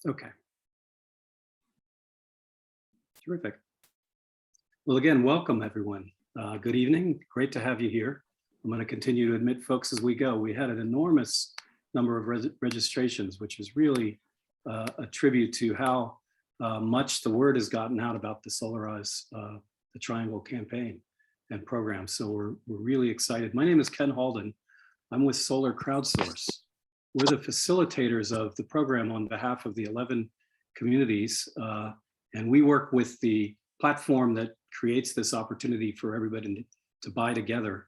Okay. Terrific. Well, again, welcome everyone. Good evening. Great to have you here. I'm going to continue to admit folks as we go. We had an enormous number of registrations, which is really a tribute to how much the word has gotten out about the Solarize, the Triangle campaign and program. So we're really excited. My name is Ken Halden. I'm with Solar Crowdsource. We're the facilitators of the program on behalf of the 11 communities. And we work with the platform that creates this opportunity for everybody to buy together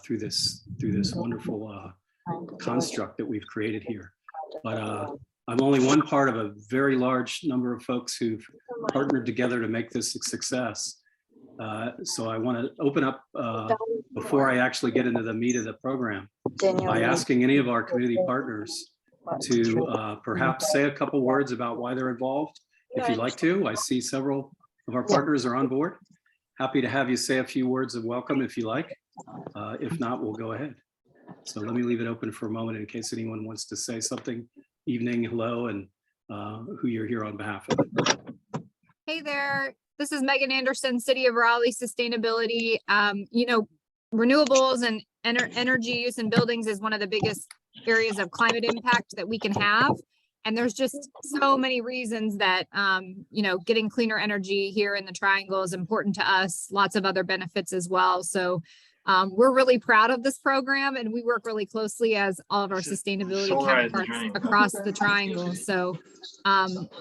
through this wonderful construct that we've created here. But I'm only one part of a very large number of folks who've partnered together to make this a success. So I want to open up before I actually get into the meat of the program by asking any of our community partners to perhaps say a couple words about why they're involved. If you'd like to, I see several of our partners are on board. Happy to have you say a few words of welcome if you like. If not, we'll go ahead. So let me leave it open for a moment in case anyone wants to say something. Evening, hello, and who you're here on behalf of. Hey there, this is Megan Anderson, City of Raleigh Sustainability. You know, renewables and energy use in buildings is one of the biggest areas of climate impact that we can have. And there's just so many reasons that, you know, getting cleaner energy here in the Triangle is important to us, lots of other benefits as well. So we're really proud of this program, and we work really closely as all of our sustainability counterparts across the Triangle. So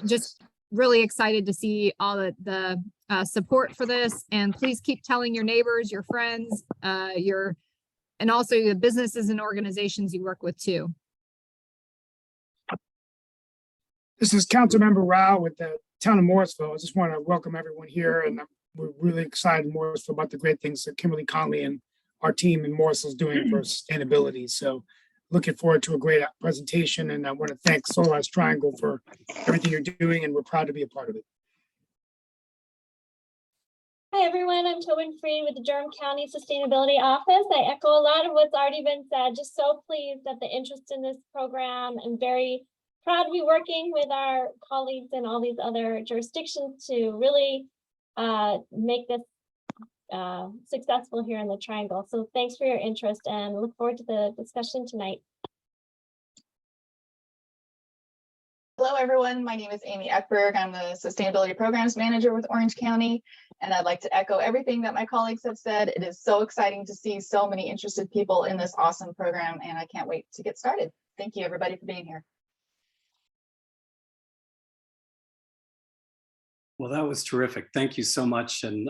just really excited to see all the support for this, and please keep telling your neighbors, your friends, and also the businesses and organizations you work with too. This is Councilmember Rao with the town of Morrisville. I just want to welcome everyone here, and we're really excited in Morrisville about the great things that Kimberly Conley and our team in Morrisville is doing for sustainability. So looking forward to a great presentation, and I want to thank Solarize Triangle for everything you're doing, and we're proud to be a part of it. Hi everyone, I'm Tobin Freed with the Durham County Sustainability Office. I echo a lot of what's already been said. Just so pleased at the interest in this program, and very proud to be working with our colleagues in all these other jurisdictions to really make this successful here in the Triangle. So thanks for your interest, and look forward to the discussion tonight. Hello, everyone. My name is Amy Eckberg. I'm the Sustainability Programs Manager with Orange County, and I'd like to echo everything that my colleagues have said. It is so exciting to see so many interested people in this awesome program, and I can't wait to get started. Thank you, everybody, for being here. Well, that was terrific. Thank you so much. And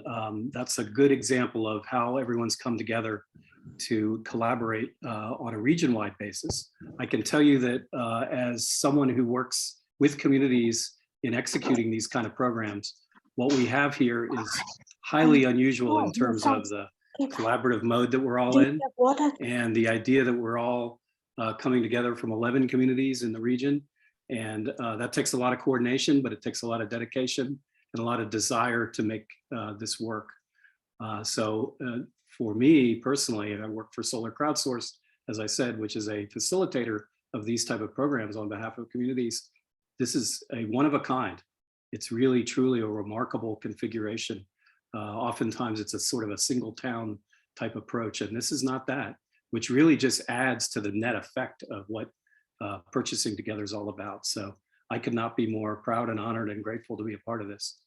that's a good example of how everyone's come together to collaborate on a region-wide basis. I can tell you that as someone who works with communities in executing these kind of programs, what we have here is highly unusual in terms of the collaborative mode that we're all in, and the idea that we're all coming together from 11 communities in the region. And that takes a lot of coordination, but it takes a lot of dedication and a lot of desire to make this work. So for me personally, I work for Solar Crowdsource, as I said, which is a facilitator of these type of programs on behalf of communities. This is a one of a kind. It's really truly a remarkable configuration. Oftentimes it's a sort of a single town type approach, and this is not that, which really just adds to the net effect of what purchasing together is all about. So I could not be more proud and honored and grateful to be a part of this.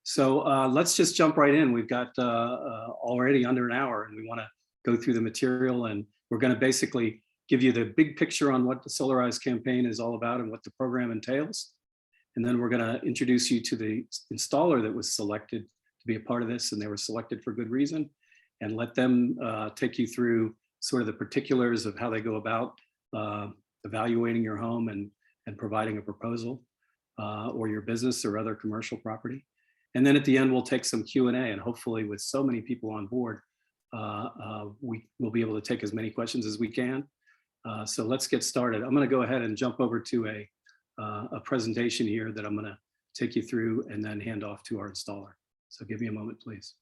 So let's just jump right in. We've got already under an hour, and we want to go through the material, and we're going to basically give you the big picture on what the Solarize campaign is all about and what the program entails. And then we're going to introduce you to the installer that was selected to be a part of this, and they were selected for good reason, and let them take you through sort of the particulars of how they go about evaluating your home and providing a proposal or your business or other commercial property. And then at the end, we'll take some Q&A, and hopefully with so many people on board, we will be able to take as many questions as we can. So let's get started. I'm going to go ahead and jump over to a presentation here that I'm going to take you through and then hand off to our installer. So give me a moment, please.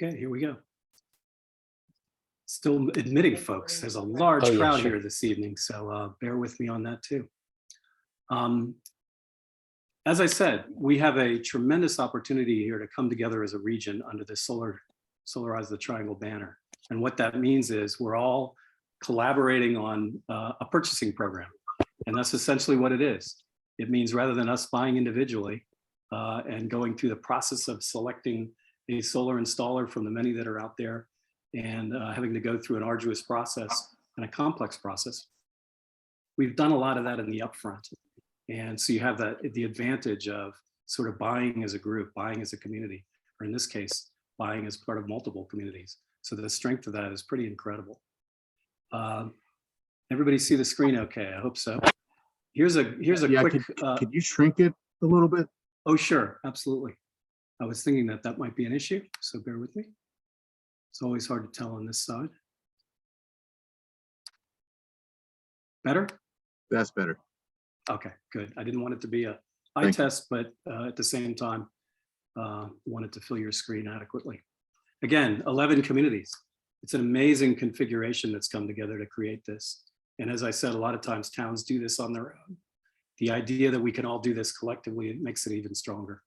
Okay, here we go. Still admitting folks. There's a large Oh, yeah, crowd sure. here this evening, so bear with me on that too. As I said, we have a tremendous opportunity here to come together as a region under the Solarize the Triangle banner. And what that means is we're all collaborating on a purchasing program. And that's essentially what it is. It means rather than us buying individually and going through the process of selecting a solar installer from the many that are out there and having to go through an arduous process and a complex process, we've done a lot of that in the upfront. And so you have the advantage of sort of buying as a group, buying as a community, or in this case, buying as part of multiple communities. So the strength of that is pretty incredible. Everybody see the screen okay? I hope so. Here's a Yeah, quick. could you shrink it a little bit? Oh, sure, absolutely. I was thinking that might be an issue, so bear with me. It's always hard to tell on this side. Better? That's better. Okay, good. I didn't want it to be a eye Thank you. test, but at the same time, wanted to fill your screen adequately. Again, 11 communities. It's an amazing configuration that's come together to create this. And as I said, a lot of times towns do this on their own. The idea that we can all do this collectively, it makes it even stronger.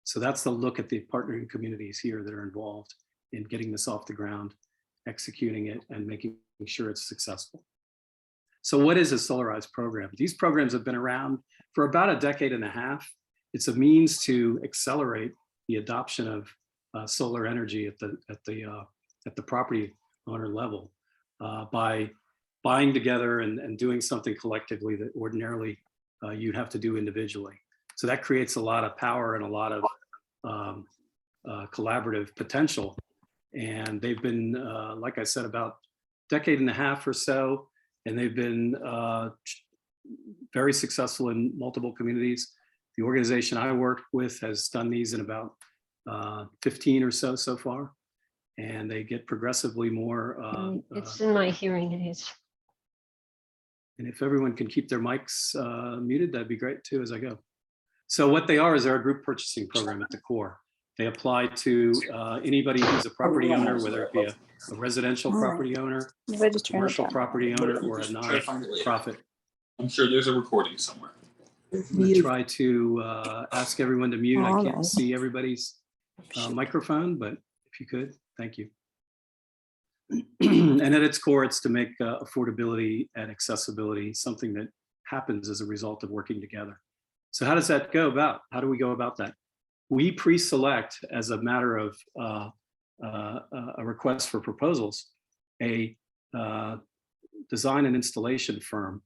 So that's the look at the partnering communities here that are involved in getting this off the ground, executing it, and making sure it's successful. So what is a Solarize program? These programs have been around for about a decade and a half. It's a means to accelerate the adoption of solar energy at the property owner level by buying together and doing something collectively that ordinarily you'd have to do individually. So that creates a lot of power and a lot of collaborative potential. And they've been, like I said, about a decade and a half or so, and they've been very successful in multiple communities. The organization I work with has done these in about 15 or so far, and they get progressively more. It's in my hearing aids. And if everyone can keep their mics muted, that'd be great too as I go. So what they are is they're a group purchasing program at the core. They apply to anybody who's a property owner, whether it be a residential property owner, commercial property owner, or a nonprofit. I'm sure there's a recording somewhere. I'm gonna try to ask everyone to mute. I can't see everybody's microphone, but if you could, thank you. And at its core, it's to make affordability and accessibility something that happens as a result of working together. So how does that go about? How do we go about that? We pre-select, as a matter of a request for proposals, a design and installation firm.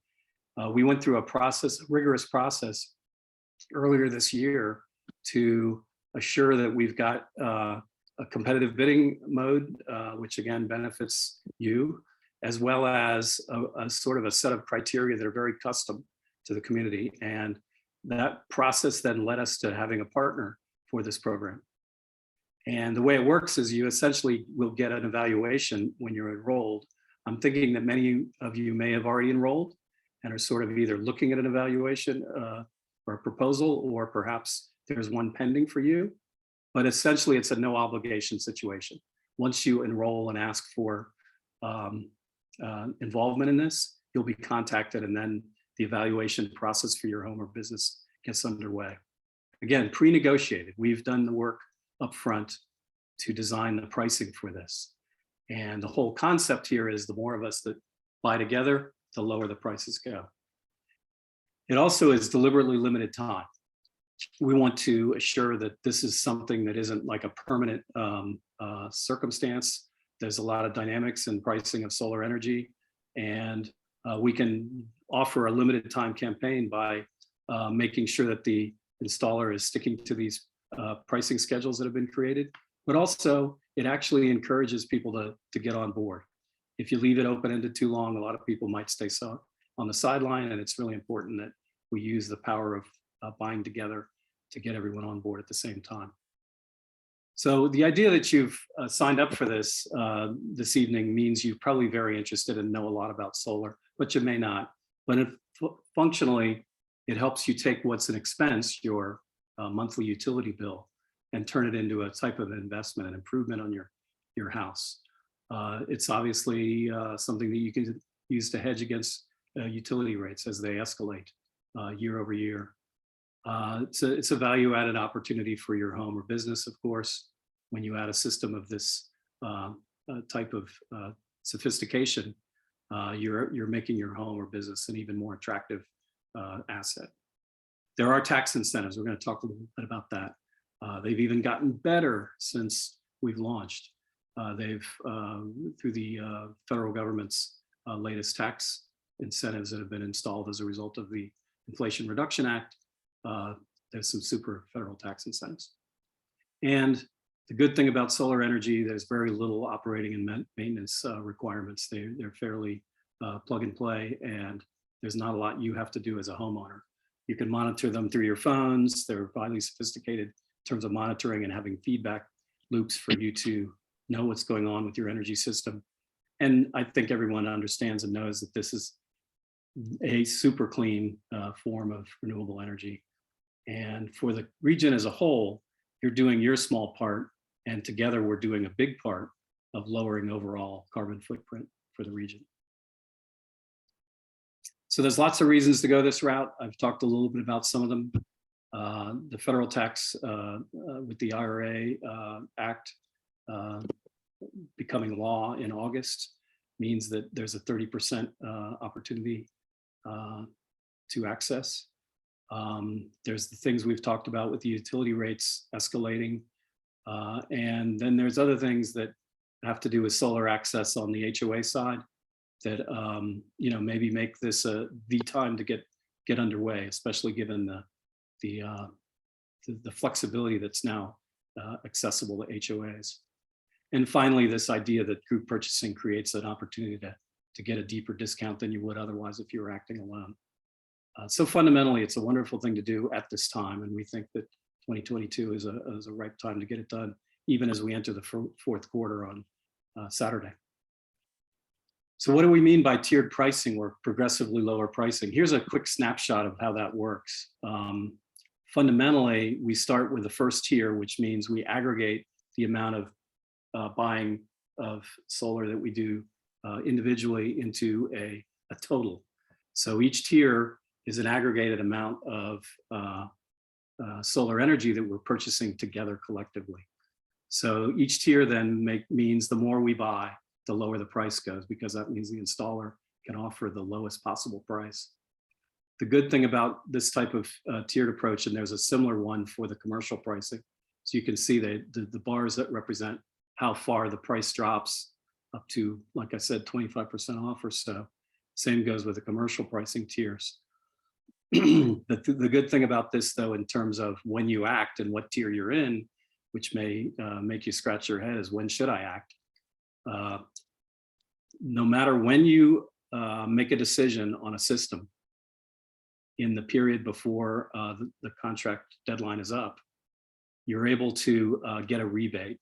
We went through a rigorous process earlier this year to assure that we've got a competitive bidding mode, which again benefits you, as well as a sort of a set of criteria that are very custom to the community. And that process then led us to having a partner for this program. And the way it works is you essentially will get an evaluation when you're enrolled. I'm thinking that many of you may have already enrolled and are sort of either looking at an evaluation or a proposal, or perhaps there's one pending for you. But essentially, it's a no obligation situation. Once you enroll and ask for involvement in this, you'll be contacted, and then the evaluation process for your home or business gets underway. Again, pre-negotiated. We've done the work up front to design the pricing for this. And the whole concept here is the more of us that buy together, the lower the prices go. It also is deliberately limited time. We want to assure that this is something that isn't like a permanent circumstance. There's a lot of dynamics in pricing of solar energy, and we can offer a limited time campaign by making sure that the installer is sticking to these pricing schedules that have been created, but also it actually encourages people to get on board. If you leave it open-ended too long, a lot of people might stay on the sideline, and it's really important that we use the power of buying together to get everyone on board at the same time. So the idea that you've signed up for this this evening means you're probably very interested and know a lot about solar, but you may not. But functionally, it helps you take what's an expense, your monthly utility bill, and turn it into a type of investment, an improvement on your your house. It's obviously something that you can use to hedge against utility rates as they escalate year over year. It's a value-added opportunity for your home or business, of course, when you add a system of this type of sophistication. You're making your home or business an even more attractive asset. There are tax incentives. We're going to talk a little bit about that. They've even gotten better since we've launched. They've, through the federal government's latest tax incentives that have been installed as a result of the Inflation Reduction Act, there's some super federal tax incentives. And the good thing about solar energy, there's very little operating and maintenance requirements. They're fairly plug and play, and there's not a lot you have to do as a homeowner. You can monitor them through your phones. They're highly sophisticated in terms of monitoring and having feedback loops for you to know what's going on with your energy system. And I think everyone understands and knows that this is a super clean form of renewable energy. And for the region as a whole, you're doing your small part, and together we're doing a big part of lowering overall carbon footprint for the region. So there's lots of reasons to go this route. I've talked a little bit about some of them. The federal tax with the IRA Act becoming law in August means that there's a 30% opportunity to access. There's the things we've talked about with the utility rates escalating. And then there's other things that have to do with solar access on the HOA side that maybe make this the time to get underway, especially given the flexibility that's now accessible to HOAs. And finally, this idea that group purchasing creates an opportunity to get a deeper discount than you would otherwise if you were acting alone. So fundamentally, it's a wonderful thing to do at this time, and we think that 2022 is a ripe time to get it done, even as we enter the fourth quarter on Saturday. So what do we mean by tiered pricing or progressively lower pricing? Here's a quick snapshot of how that works. Fundamentally, we start with the first tier, which means we aggregate the amount of buying of solar that we do individually into a total. So each tier is an aggregated amount of solar energy that we're purchasing together collectively. So each tier then means the more we buy, the lower the price goes, because that means the installer can offer the lowest possible price. The good thing about this type of tiered approach, and there's a similar one for the commercial pricing, so you can see the bars that represent how far the price drops up to, like I said, 25% off or so. Same goes with the commercial pricing tiers. The good thing about this, though, in terms of when you act and what tier you're in, which may make you scratch your head, is when should I act? No matter when you make a decision on a system in the period before the contract deadline is up, you're able to get a rebate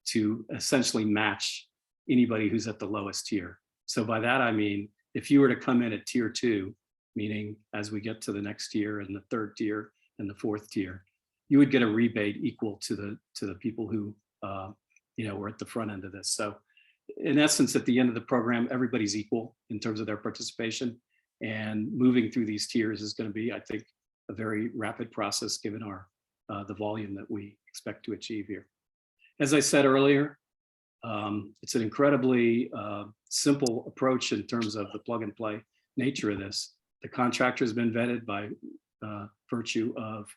to essentially match anybody who's at the lowest tier. So by that, I mean, if you were to come in at tier 2, meaning as we get to the next tier and the third tier and the fourth tier, you would get a rebate equal to the people who were at the front end of this. So in essence, at the end of the program, everybody's equal in terms of their participation, and moving through these tiers is going to be, I think, a very rapid process given our the volume that we expect to achieve here. As I said earlier, it's an incredibly simple approach in terms of the plug and play nature of this. The contractor has been vetted by virtue of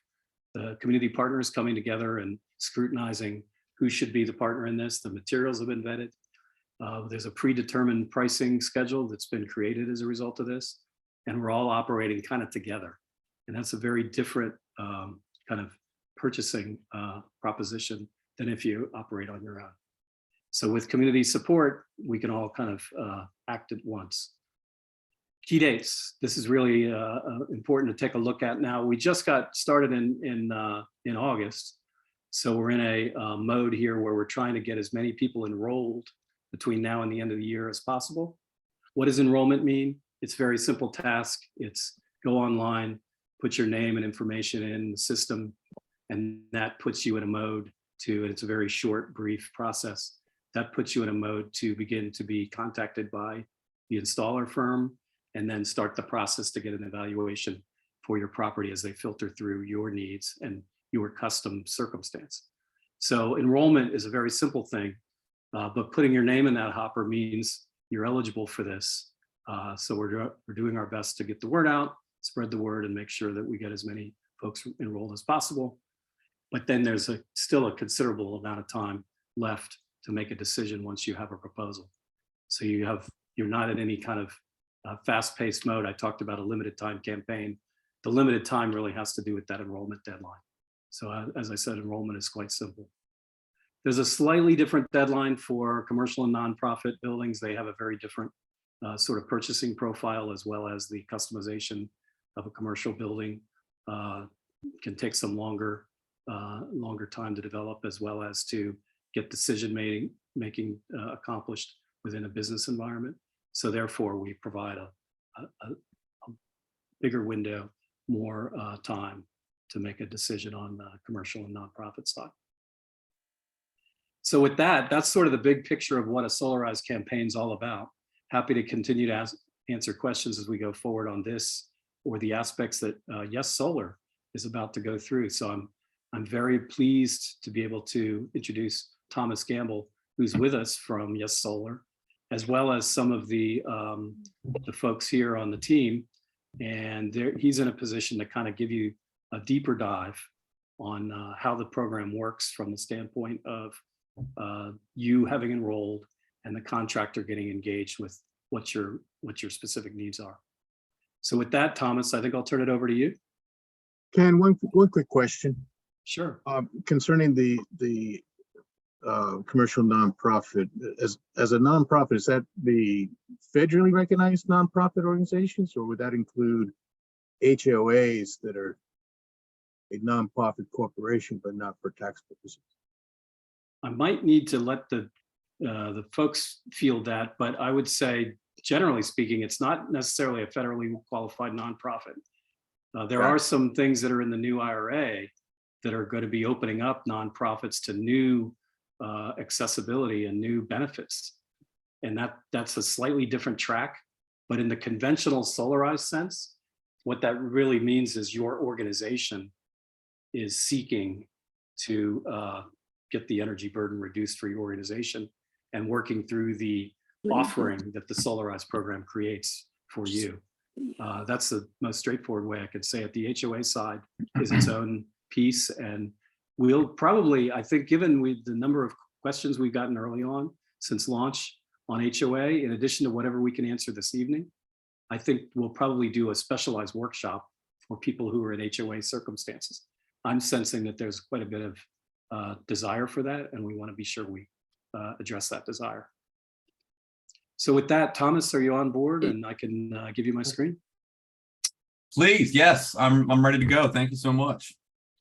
the community partners coming together and scrutinizing who should be the partner in this. The materials have been vetted. There's a predetermined pricing schedule that's been created as a result of this, and we're all operating kind of together. And that's a very different kind of purchasing proposition than if you operate on your own. So with community support, we can all kind of act at once. Key dates. This is really important to take a look at now. We just got started in August. So we're in a mode here where we're trying to get as many people enrolled between now and the end of the year as possible. What does enrollment mean? It's a very simple task. It's go online, put your name and information in the system, and that puts you in a mode and it's a very short, brief process. That puts you in a mode to begin to be contacted by the installer firm and then start the process to get an evaluation for your property as they filter through your needs and your custom circumstance. So enrollment is a very simple thing, but putting your name in that hopper means you're eligible for this. So we're doing our best to get the word out, spread the word, and make sure that we get as many folks enrolled as possible. But then there's still a considerable amount of time left to make a decision once you have a proposal. So you're not in any kind of fast-paced mode. I talked about a limited time campaign. The limited time really has to do with that enrollment deadline. So as I said, enrollment is quite simple. There's a slightly different deadline for commercial and nonprofit buildings. They have a very different sort of purchasing profile, as well as the customization of a commercial building can take some longer time to develop, as well as to get decision making accomplished within a business environment. So therefore, we provide a bigger window, more time to make a decision on the commercial and nonprofit side. So with that, that's sort of the big picture of what a Solarize campaign is all about. Happy to continue to answer questions as we go forward on this or the aspects that Yes Solar is about to go through. So I'm very pleased to be able to introduce Thomas Gamble, who's with us from Yes Solar, as well as some of the folks here on the team. And he's in a position to kind of give you a deeper dive on how the program works from the standpoint of you having enrolled and the contractor getting engaged with what your specific needs are. So with that, Thomas, I think I'll turn it over to you. Ken, one quick question Sure. concerning the commercial nonprofit. As a nonprofit, is that the federally recognized nonprofit organizations, or would that include HOAs that are a nonprofit corporation but not for tax purposes? I might need to let the folks field that, but I would say, generally speaking, it's not necessarily a federally qualified nonprofit. There are some things that are in the new IRA that are going to be opening up nonprofits to new accessibility and new benefits. And that's a slightly different track. But in the conventional Solarize sense, what that really means is your organization is seeking to get the energy burden reduced for your organization and working through the offering that the Solarize program creates for you. That's the most straightforward way I could say it. The HOA side is its own piece, and we'll probably, I think, given the number of questions we've gotten early on since launch on HOA, in addition to whatever we can answer this evening, I think we'll probably do a specialized workshop for people who are in HOA circumstances. I'm sensing that there's quite a bit of desire for that, and we want to be sure we address that desire. So with that, Thomas, are you on board? And I can give you my screen. Please, yes, I'm ready to go. Thank you so much.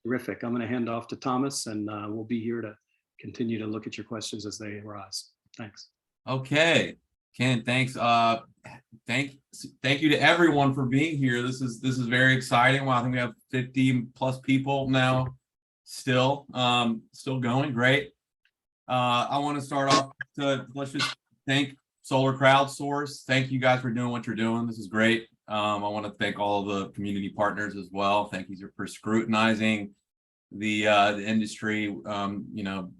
Terrific. I'm going to hand off to Thomas, and we'll be here to continue to look at your questions as they arise. Thanks. Okay, Ken, thanks. Thank you to everyone for being here. This is very exciting. Wow, I think we have 50 plus people now still going. Great. I want to start off let's just thank Solar Crowdsource. Thank you guys for doing what you're doing. This is great. I want to thank all of the community partners as well. Thank you for scrutinizing the industry. You know,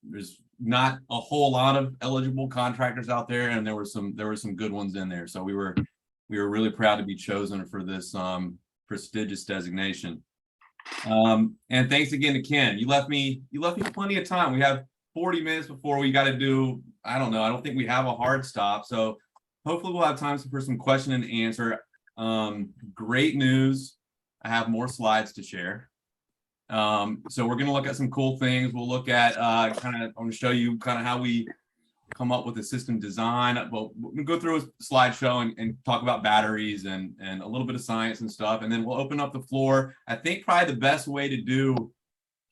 there's not a whole lot of eligible contractors out there, and there were some good ones in there. So we were really proud to be chosen for this prestigious designation. And thanks again to Ken. You left me plenty of time. We have 40 minutes before we got to do, I don't know, I don't think we have a hard stop. So hopefully we'll have time for some question and answer. Great news. I have more slides to share. So we're going to look at some cool things. We'll look at I'm going to show you kind of how we come up with a system design. We'll go through a slideshow and talk about batteries and a little bit of science and stuff. And then we'll open up the floor. I think probably the best way to do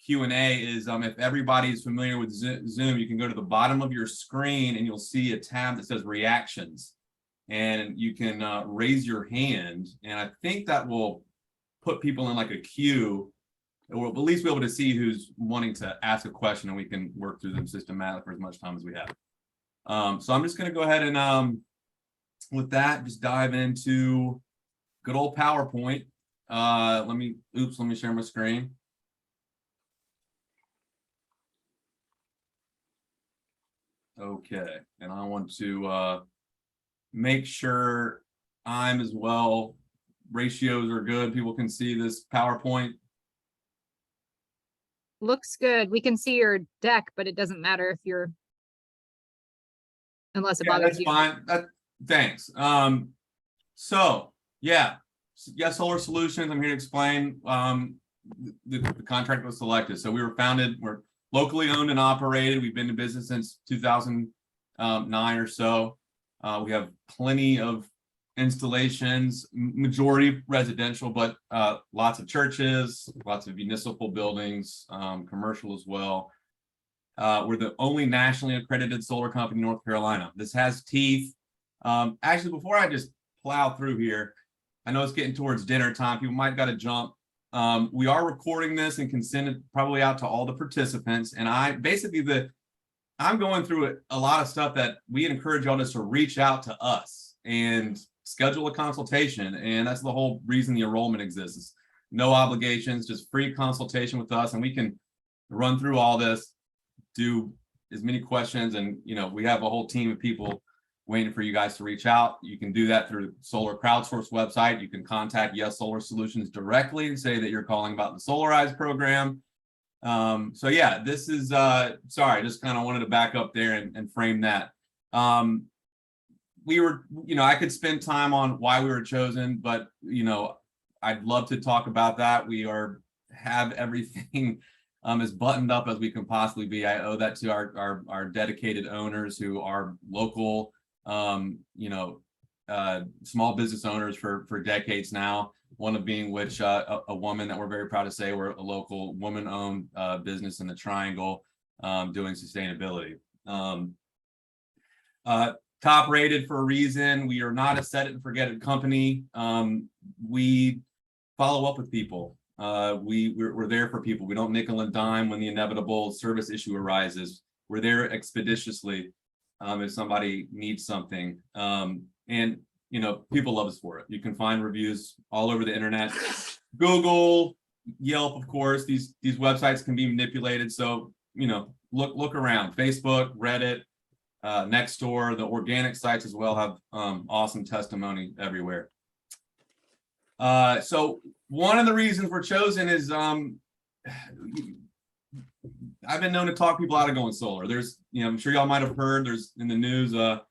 Q&A is if everybody is familiar with Zoom, you can go to the bottom of your screen and you'll see a tab that says reactions. And you can raise your hand. And I think that will put people in like a queue we'll at least be able to see who's wanting to ask a question, and we can work through them systematically for as much time as we have. So I'm just going to go ahead and with that, just dive into good old PowerPoint. Let me share my screen. Okay, and I want to make sure I'm as well. Ratios are good. People can see this PowerPoint. Looks good. We can see your deck, but it doesn't matter if you're, unless it Yeah, bothers that's you. fine. Thanks. So yeah, Yes Solar Solutions. I'm here to explain the contract was selected. So we were founded. We're locally owned and operated. We've been in business since 2009 or so. We have plenty of installations, majority residential, but lots of churches, lots of municipal buildings, commercial as well. We're the only nationally accredited solar company in North Carolina. This has teeth. Actually, before I just plow through here, I know it's getting towards dinner time. People might got to jump. We are recording this and can send it probably out to all the participants. And I'm going through a lot of stuff that we encourage y'all just to reach out to us and schedule a consultation. And that's the whole reason the enrollment exists. No obligations, just free consultation with us. And we can run through all this, do as many questions. And, we have a whole team of people waiting for you guys to reach out. You can do that through Solar Crowdsource website. You can contact Yes Solar Solutions directly and say that you're calling about the Solarize program. So yeah, this is, sorry, just kind of wanted to back up there and frame that. We were, I could spend time on why we were chosen, but, I'd love to talk about that. We have everything as buttoned up as we can possibly be. I owe that to our dedicated owners who are local, small business owners for decades now. One of being which a woman that we're very proud to say we're a local woman-owned business in the Triangle doing sustainability. Top rated for a reason. We are not a set it and forget it company. We follow up with people. We're there for people. We don't nickel and dime when the inevitable service issue arises. We're there expeditiously if somebody needs something. And people love us for it. You can find reviews all over the internet. Google, Yelp, of course. These websites can be manipulated. So, look around. Facebook, Reddit, Nextdoor, the organic sites as well have awesome testimony everywhere. So one of the reasons we're chosen is I've been known to talk people out of going solar. There's, I'm sure y'all might have heard, there's in the news a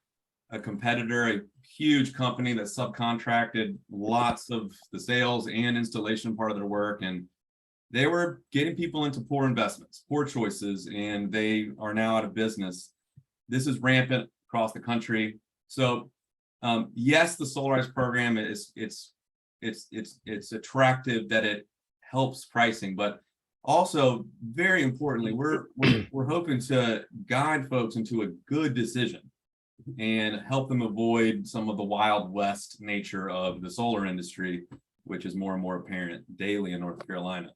competitor, a huge company that subcontracted lots of the sales and installation part of their work, and they were getting people into poor investments, poor choices, and they are now out of business. This is rampant across the country. So yes, the Solarize program it's attractive that it helps pricing, but also very importantly, we're hoping to guide folks into a good decision and help them avoid some of the Wild West nature of the solar industry, which is more and more apparent daily in North Carolina.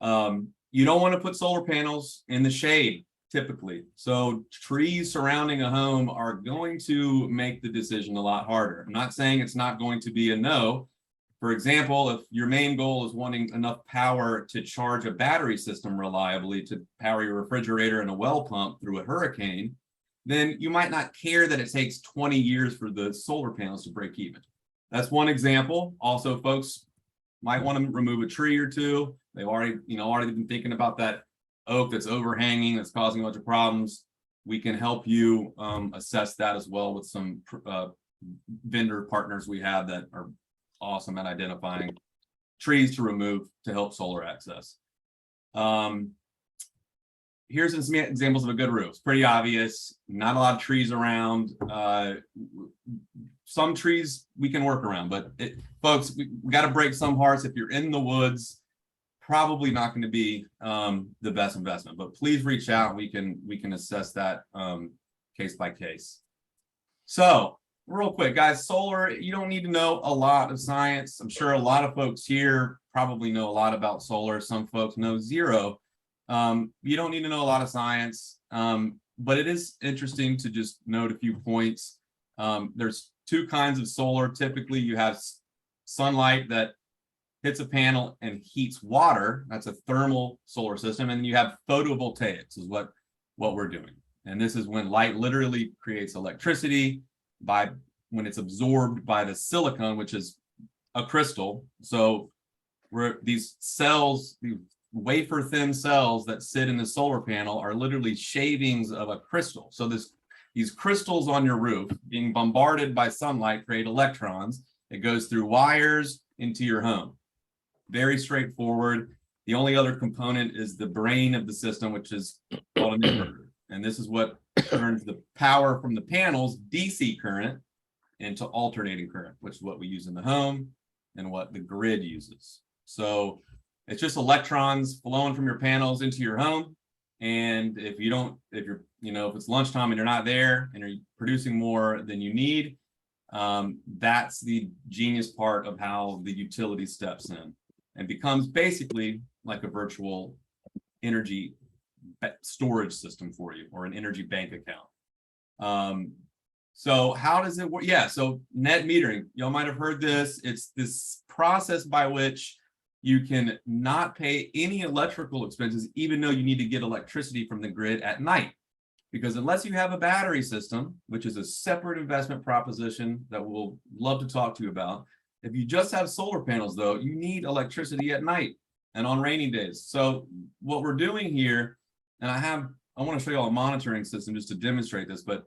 You don't want to put solar panels in the shade typically. So trees surrounding a home are going to make the decision a lot harder. I'm not saying it's not going to be a no. For example, if your main goal is wanting enough power to charge a battery system reliably to power your refrigerator and a well pump through a hurricane, then you might not care that it takes 20 years for the solar panels to break even. That's one example. Also, folks might want to remove a tree or two. They've already been thinking about that oak that's overhanging, that's causing a bunch of problems. We can help you assess that as well with some vendor partners we have that are awesome at identifying trees to remove to help solar access. Here's some examples of a good roof. It's pretty obvious, not a lot of trees around. Some trees we can work around, but folks, we got to break some hearts. If you're in the woods, probably not going to be the best investment, but please reach out. We can assess that case by case. So real quick, guys, solar, you don't need to know a lot of science. I'm sure a lot of folks here probably know a lot about solar. Some folks know zero. You don't need to know a lot of science, but it is interesting to just note a few points. There's two kinds of solar. Typically, you have sunlight that hits a panel and heats water. That's a thermal solar system. And then you have photovoltaics is what we're doing. And this is when light literally creates electricity when it's absorbed by the silicon, which is a crystal. So these cells, these wafer thin cells that sit in the solar panel are literally shavings of a crystal. So these crystals on your roof being bombarded by sunlight create electrons. It goes through wires into your home. Very straightforward. The only other component is the brain of the system, which is called an inverter. And this is what turns the power from the panels, DC current, into alternating current, which is what we use in the home and what the grid uses. So it's just electrons flowing from your panels into your home. And if it's lunchtime and you're not there and you're producing more than you need, that's the genius part of how the utility steps in and becomes basically like a virtual energy storage system for you, or an energy bank account. So how does it work? Yeah, so net metering, y'all might have heard this. It's this process by which you can not pay any electrical expenses, even though you need to get electricity from the grid at night. Because unless you have a battery system, which is a separate investment proposition that we'll love to talk to you about, if you just have solar panels, though, you need electricity at night and on rainy days. So what we're doing here, and I want to show you all a monitoring system just to demonstrate this, but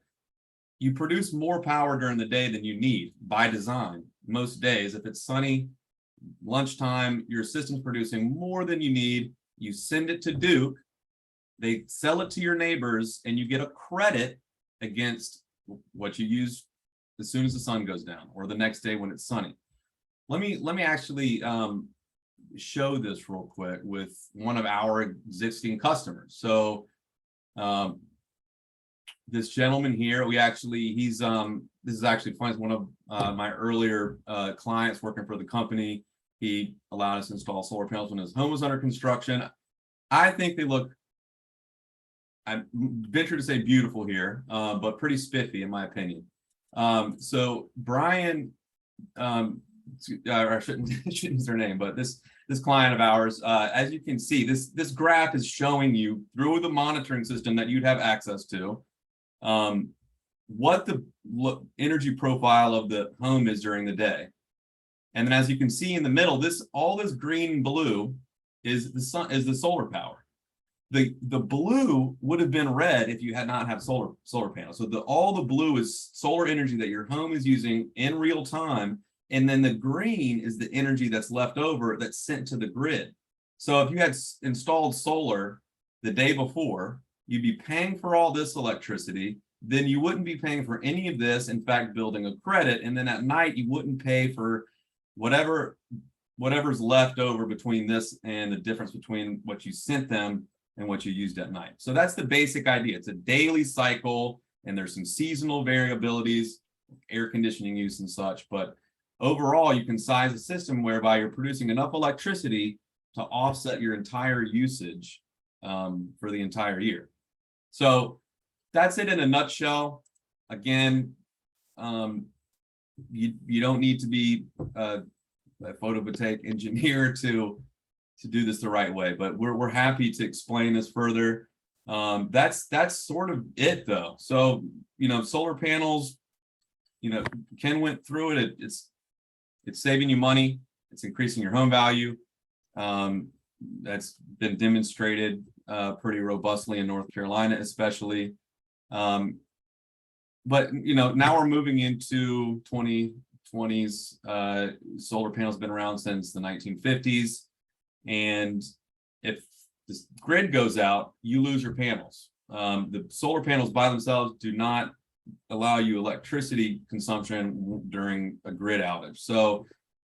you produce more power during the day than you need by design. Most days, if it's sunny, lunchtime, your system's producing more than you need. You send it to Duke, they sell it to your neighbors, and you get a credit against what you use as soon as the sun goes down or the next day when it's sunny. Let me actually show this real quick with one of our existing customers. So this gentleman here, this is actually fun. It's one of my earlier clients working for the company. He allowed us to install solar panels when his home was under construction. I think they look, I venture to say beautiful here, but pretty spiffy in my opinion. So Brian, I shouldn't use their name, but this client of ours, as you can see, this graph is showing you through the monitoring system that you'd have access to, what the energy profile of the home is during the day. And then as you can see in the middle, all this green and blue is the solar power. The blue would have been red if you had not have solar panels. So all the blue is solar energy that your home is using in real time. And then the green is the energy that's left over that's sent to the grid. So if you had installed solar the day before, you'd be paying for all this electricity. Then you wouldn't be paying for any of this, in fact, building a credit. And then at night, you wouldn't pay for whatever's left over between this and the difference between what you sent them and what you used at night. So that's the basic idea. It's a daily cycle, and there's some seasonal variabilities, air conditioning use and such, but overall, you can size a system whereby you're producing enough electricity to offset your entire usage for the entire year. So that's it in a nutshell. Again, you don't need to be a photovoltaic engineer to do this the right way, but we're happy to explain this further. That's sort of it, though. So solar panels. Ken went through it. It's saving you money. It's increasing your home value. That's been demonstrated pretty robustly in North Carolina, especially. But now we're moving into 2020s. Solar panels have been around since the 1950s, and if this grid goes out, you lose your panels. The solar panels by themselves do not allow you electricity consumption during a grid outage. So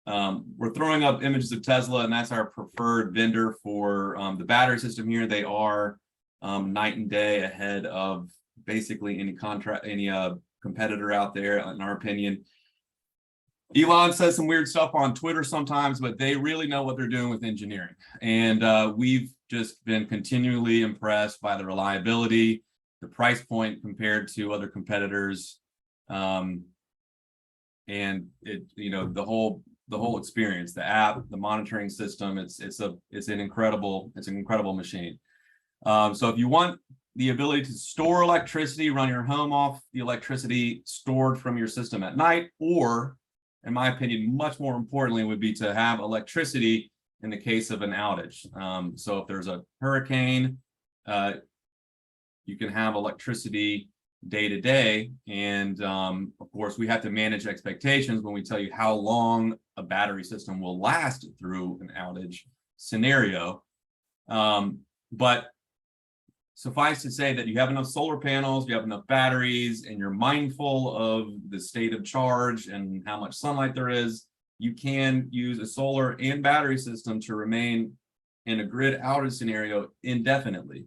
we're throwing up images of Tesla, and that's our preferred vendor for the battery system here. They are night and day ahead of basically any competitor out there, in our opinion. Elon says some weird stuff on Twitter sometimes, but they really know what they're doing with engineering. And we've just been continually impressed by the reliability, the price point compared to other competitors. And it, you know, the whole experience, the app, the monitoring system, it's an incredible machine. So if you want the ability to store electricity, run your home off the electricity stored from your system at night, or in my opinion, much more importantly, would be to have electricity in the case of an outage. So if there's a hurricane, you can have electricity day to day. And of course, we have to manage expectations when we tell you how long a battery system will last through an outage scenario. But suffice to say that you have enough solar panels, you have enough batteries, and you're mindful of the state of charge and how much sunlight there is, you can use a solar and battery system to remain in a grid outage scenario indefinitely.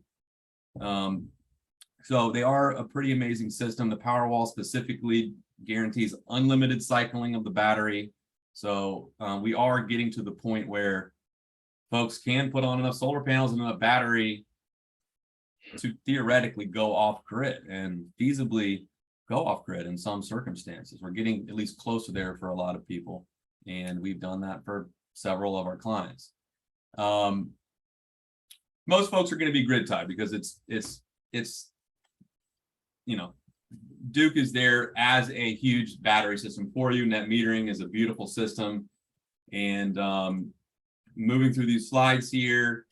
So they are a pretty amazing system. The Powerwall specifically guarantees unlimited cycling of the battery. So we are getting to the point where folks can put on enough solar panels and enough battery to theoretically go off grid and feasibly go off grid in some circumstances. We're getting at least close to there for a lot of people, and we've done that for several of our clients. Most folks are going to be grid tied because it's you know, Duke is there as a huge battery system for you. Net metering is a beautiful system. And moving through these slides here,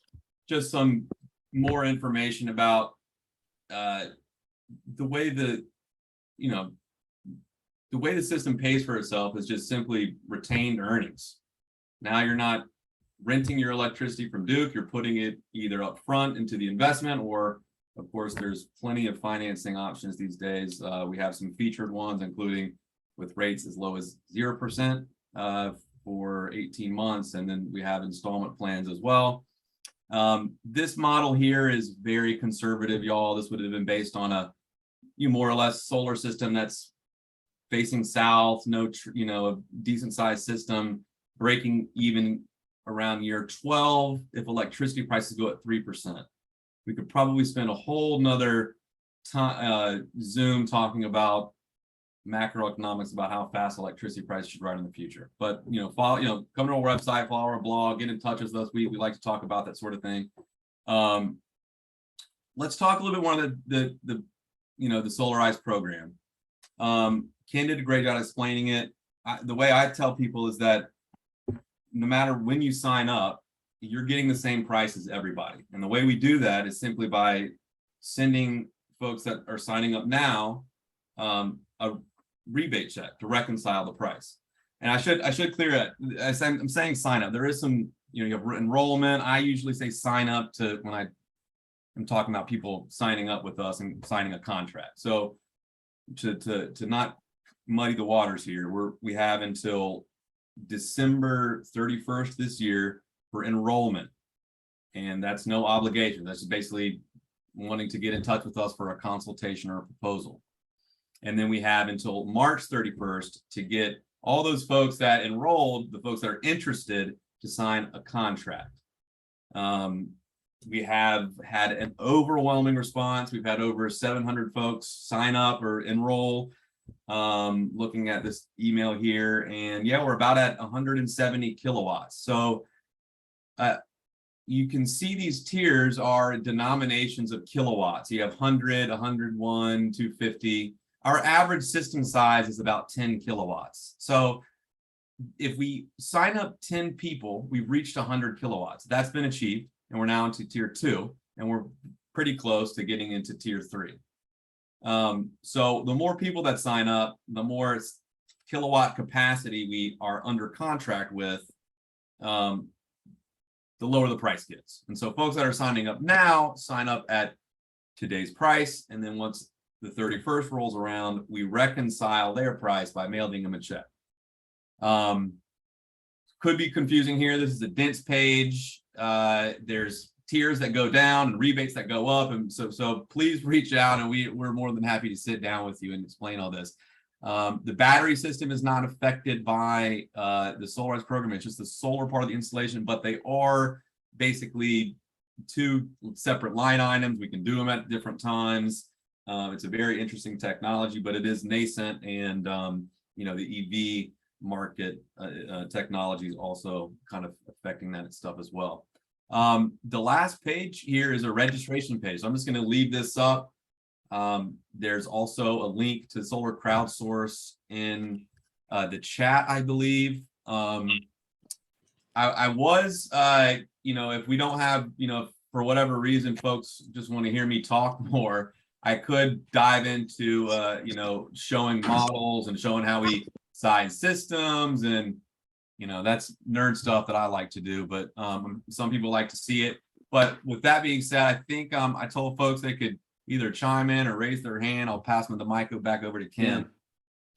just some more information about the way the system pays for itself is just simply retained earnings. Now you're not renting your electricity from Duke, you're putting it either up front into the investment, or of course there's plenty of financing options these days. We have some featured ones, including with rates as low as 0% for 18 months, and then we have installment plans as well. This model here is very conservative, y'all. This would have been based on a more or less solar system that's facing south, a decent sized system, breaking even around year 12 if electricity prices go at 3%. We could probably spend a whole nother Zoom talking about macroeconomics about how fast electricity prices should ride in the future. But follow, come to our website, follow our blog, get in touch with us. We like to talk about that sort of thing. Let's talk a little bit more on the Solarize program. Ken did a great job explaining it. The way I tell people is that no matter when you sign up, you're getting the same price as everybody. And the way we do that is simply by sending folks that are signing up now a rebate check to reconcile the price. And I should clear it. I'm saying sign up. There is some, you have enrollment. I usually say sign up to when I'm talking about people signing up with us and signing a contract. So to not muddy the waters here, we have until December 31st this year for enrollment, and that's no obligation. That's basically wanting to get in touch with us for a consultation or a proposal. And then we have until March 31st to get all those folks that enrolled, the folks that are interested, to sign a contract. We have had an overwhelming response. We've had over 700 folks sign up or enroll. Looking at this email here, and yeah, we're about at 170 kilowatts. So you can see these tiers are denominations of kilowatts. You have 100, 101, 250. Our average system size is about 10 kilowatts. So if we sign up 10 people, we've reached 100 kilowatts. That's been achieved, and we're now into tier 2, and we're pretty close to getting into tier 3. So the more people that sign up, the more kilowatt capacity we are under contract with, the lower the price gets. And so folks that are signing up now sign up at today's price, and then once the 31st rolls around, we reconcile their price by mailing them a check. Could be confusing here. This is a dense page. There's tiers that go down and rebates that go up. And so please reach out, and we're more than happy to sit down with you and explain all this. The battery system is not affected by the Solarize program. It's just the solar part of the installation, but they are basically two separate line items. We can do them at different times. It's a very interesting technology, but it is nascent, and you know, the EV market technology is also kind of affecting that stuff as well. The last page here is a registration page. So I'm just going to leave this up. There's also a link to Solar Crowdsource in the chat, I believe. I was, you know, if we don't have, you know, for whatever reason, folks just want to hear me talk more, I could dive into, you know, showing models and showing how we size systems, and, you know, that's nerd stuff that I like to do, but some people like to see it. But with that being said, I think I told folks they could either chime in or raise their hand. I'll pass the mic back over to Ken.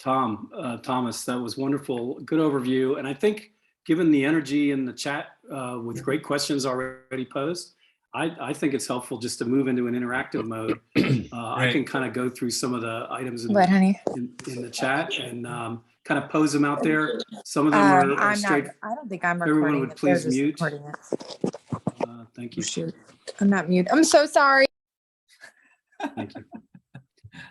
Thomas, that was wonderful. Good overview. And I think given the energy in the chat with great questions already posed, I think it's helpful just to move into an interactive mode. I can kind of go through some of the items in the chat and kind of pose them out there. Some of them are straight. I don't think I'm Everyone recording would it. They're please just mute. recording it. Thank you. Shoot. I'm not mute. I'm so sorry. Thank you.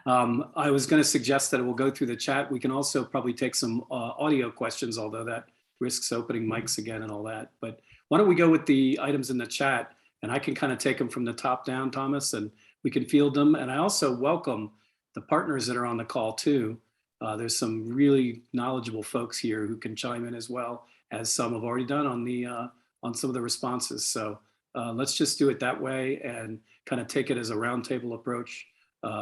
I was going to suggest that we'll go through the chat. We can also probably take some audio questions, although that risks opening mics again and all that. But why don't we go with the items in the chat, and I can kind of take them from the top down, Thomas, and we can field them. And I also welcome the partners that are on the call too. There's some really knowledgeable folks here who can chime in as well, as some have already done on the on some of the responses. So let's just do it that way and kind of take it as a roundtable approach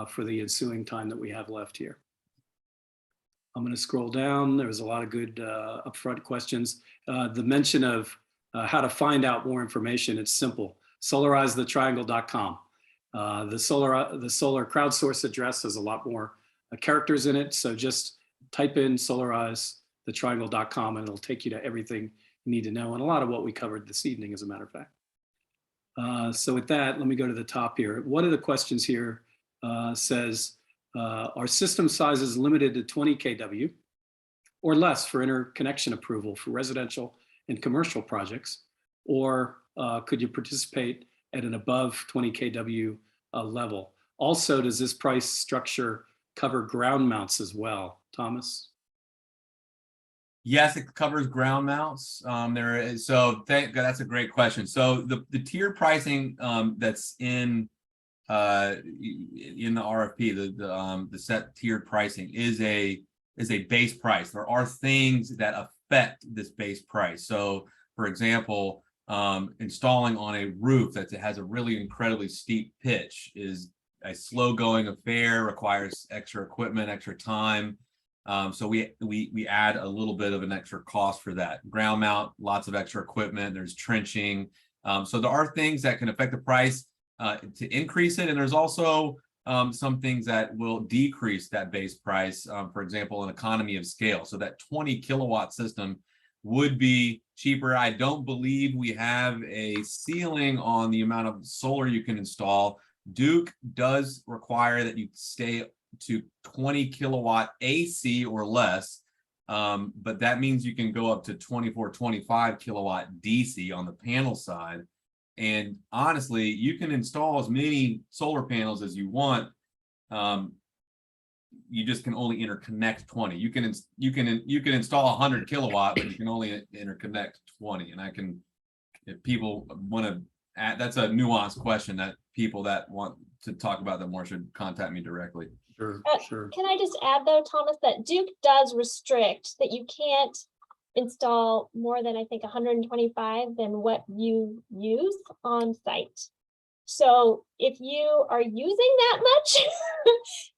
for the ensuing time that we have left here. I'm going to scroll down. There was a lot of good upfront questions. The mention of how to find out more information, it's simple. SolarizeTheTriangle.com. The solar crowdsource address has a lot more characters in it. So just type in SolarizeTheTriangle.com and it'll take you to everything you need to know, and a lot of what we covered this evening, as a matter of fact. So with that, let me go to the top here. One of the questions here says, are system sizes limited to 20 kW or less for interconnection approval for residential and commercial projects? Or could you participate at an above 20 kW level? Also, does this price structure cover ground mounts as well, Thomas? Yes, it covers ground mounts. There is, so thank God, that's a great question. So the tier pricing that's in the RFP, the set tiered pricing is a base price. There are things that affect this base price. So, for example, installing on a roof that has a really incredibly steep pitch is a slow going affair, requires extra equipment, extra time. So we add a little bit of an extra cost for that. Ground mount, lots of extra equipment, there's trenching. So there are things that can affect the price to increase it. And there's also some things that will decrease that base price. For example, an economy of scale. So that 20 kilowatt system would be cheaper. I don't believe we have a ceiling on the amount of solar you can install. Duke does require that you stay to 20 kilowatt AC or less, but that means you can go up to 24, 25 kilowatt DC on the panel side. And honestly, you can install as many solar panels as you want. You just can only interconnect 20. You can install 100 kilowatt, but you can only interconnect 20. And I can, if people want to add, that's a nuanced question that people that want to talk about that more should contact me directly. Sure. Can I just add though, Thomas, that Duke does restrict that you can't install more than, I think, 125 than what you use on site. So if you are using that much,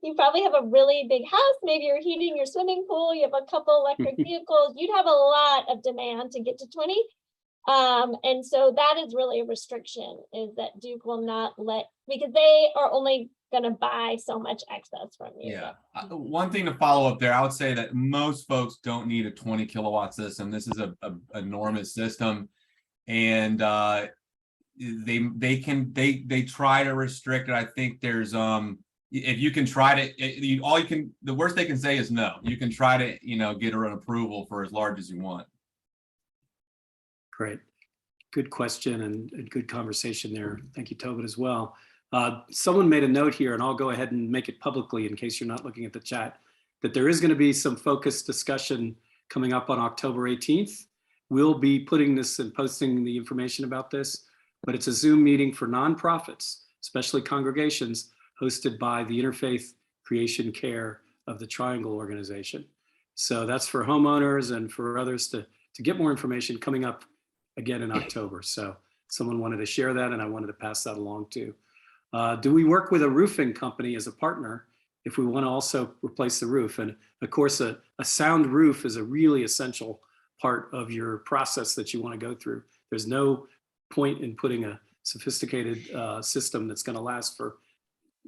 you probably have a really big house. Maybe you're heating your swimming pool. You have a couple electric vehicles. You'd have a lot of demand to get to 20. And so that is really a restriction, is that Duke will not let, because they are only going to buy so much excess from you. Yeah. One thing to follow up there, I would say that most folks don't need a 20 kilowatt system. This is a enormous system. And they try to restrict it. I think there's if you can try to the worst they can say is no. You can try to get an approval for as large as you want. Great. Good question and good conversation there. Thank you, Tobin, as well. Someone made a note here, and I'll go ahead and make it publicly in case you're not looking at the chat, that there is going to be some focused discussion coming up on October 18th. We'll be putting this and posting the information about this, but it's a Zoom meeting for nonprofits, especially congregations, hosted by the Interfaith Creation Care of the Triangle Organization. So that's for homeowners and for others to get more information coming up again in October. So someone wanted to share that, and I wanted to pass that along too. Do we work with a roofing company as a partner if we want to also replace the roof? And of course, a sound roof is a really essential part of your process that you want to go through. There's no point in putting a sophisticated system that's going to last for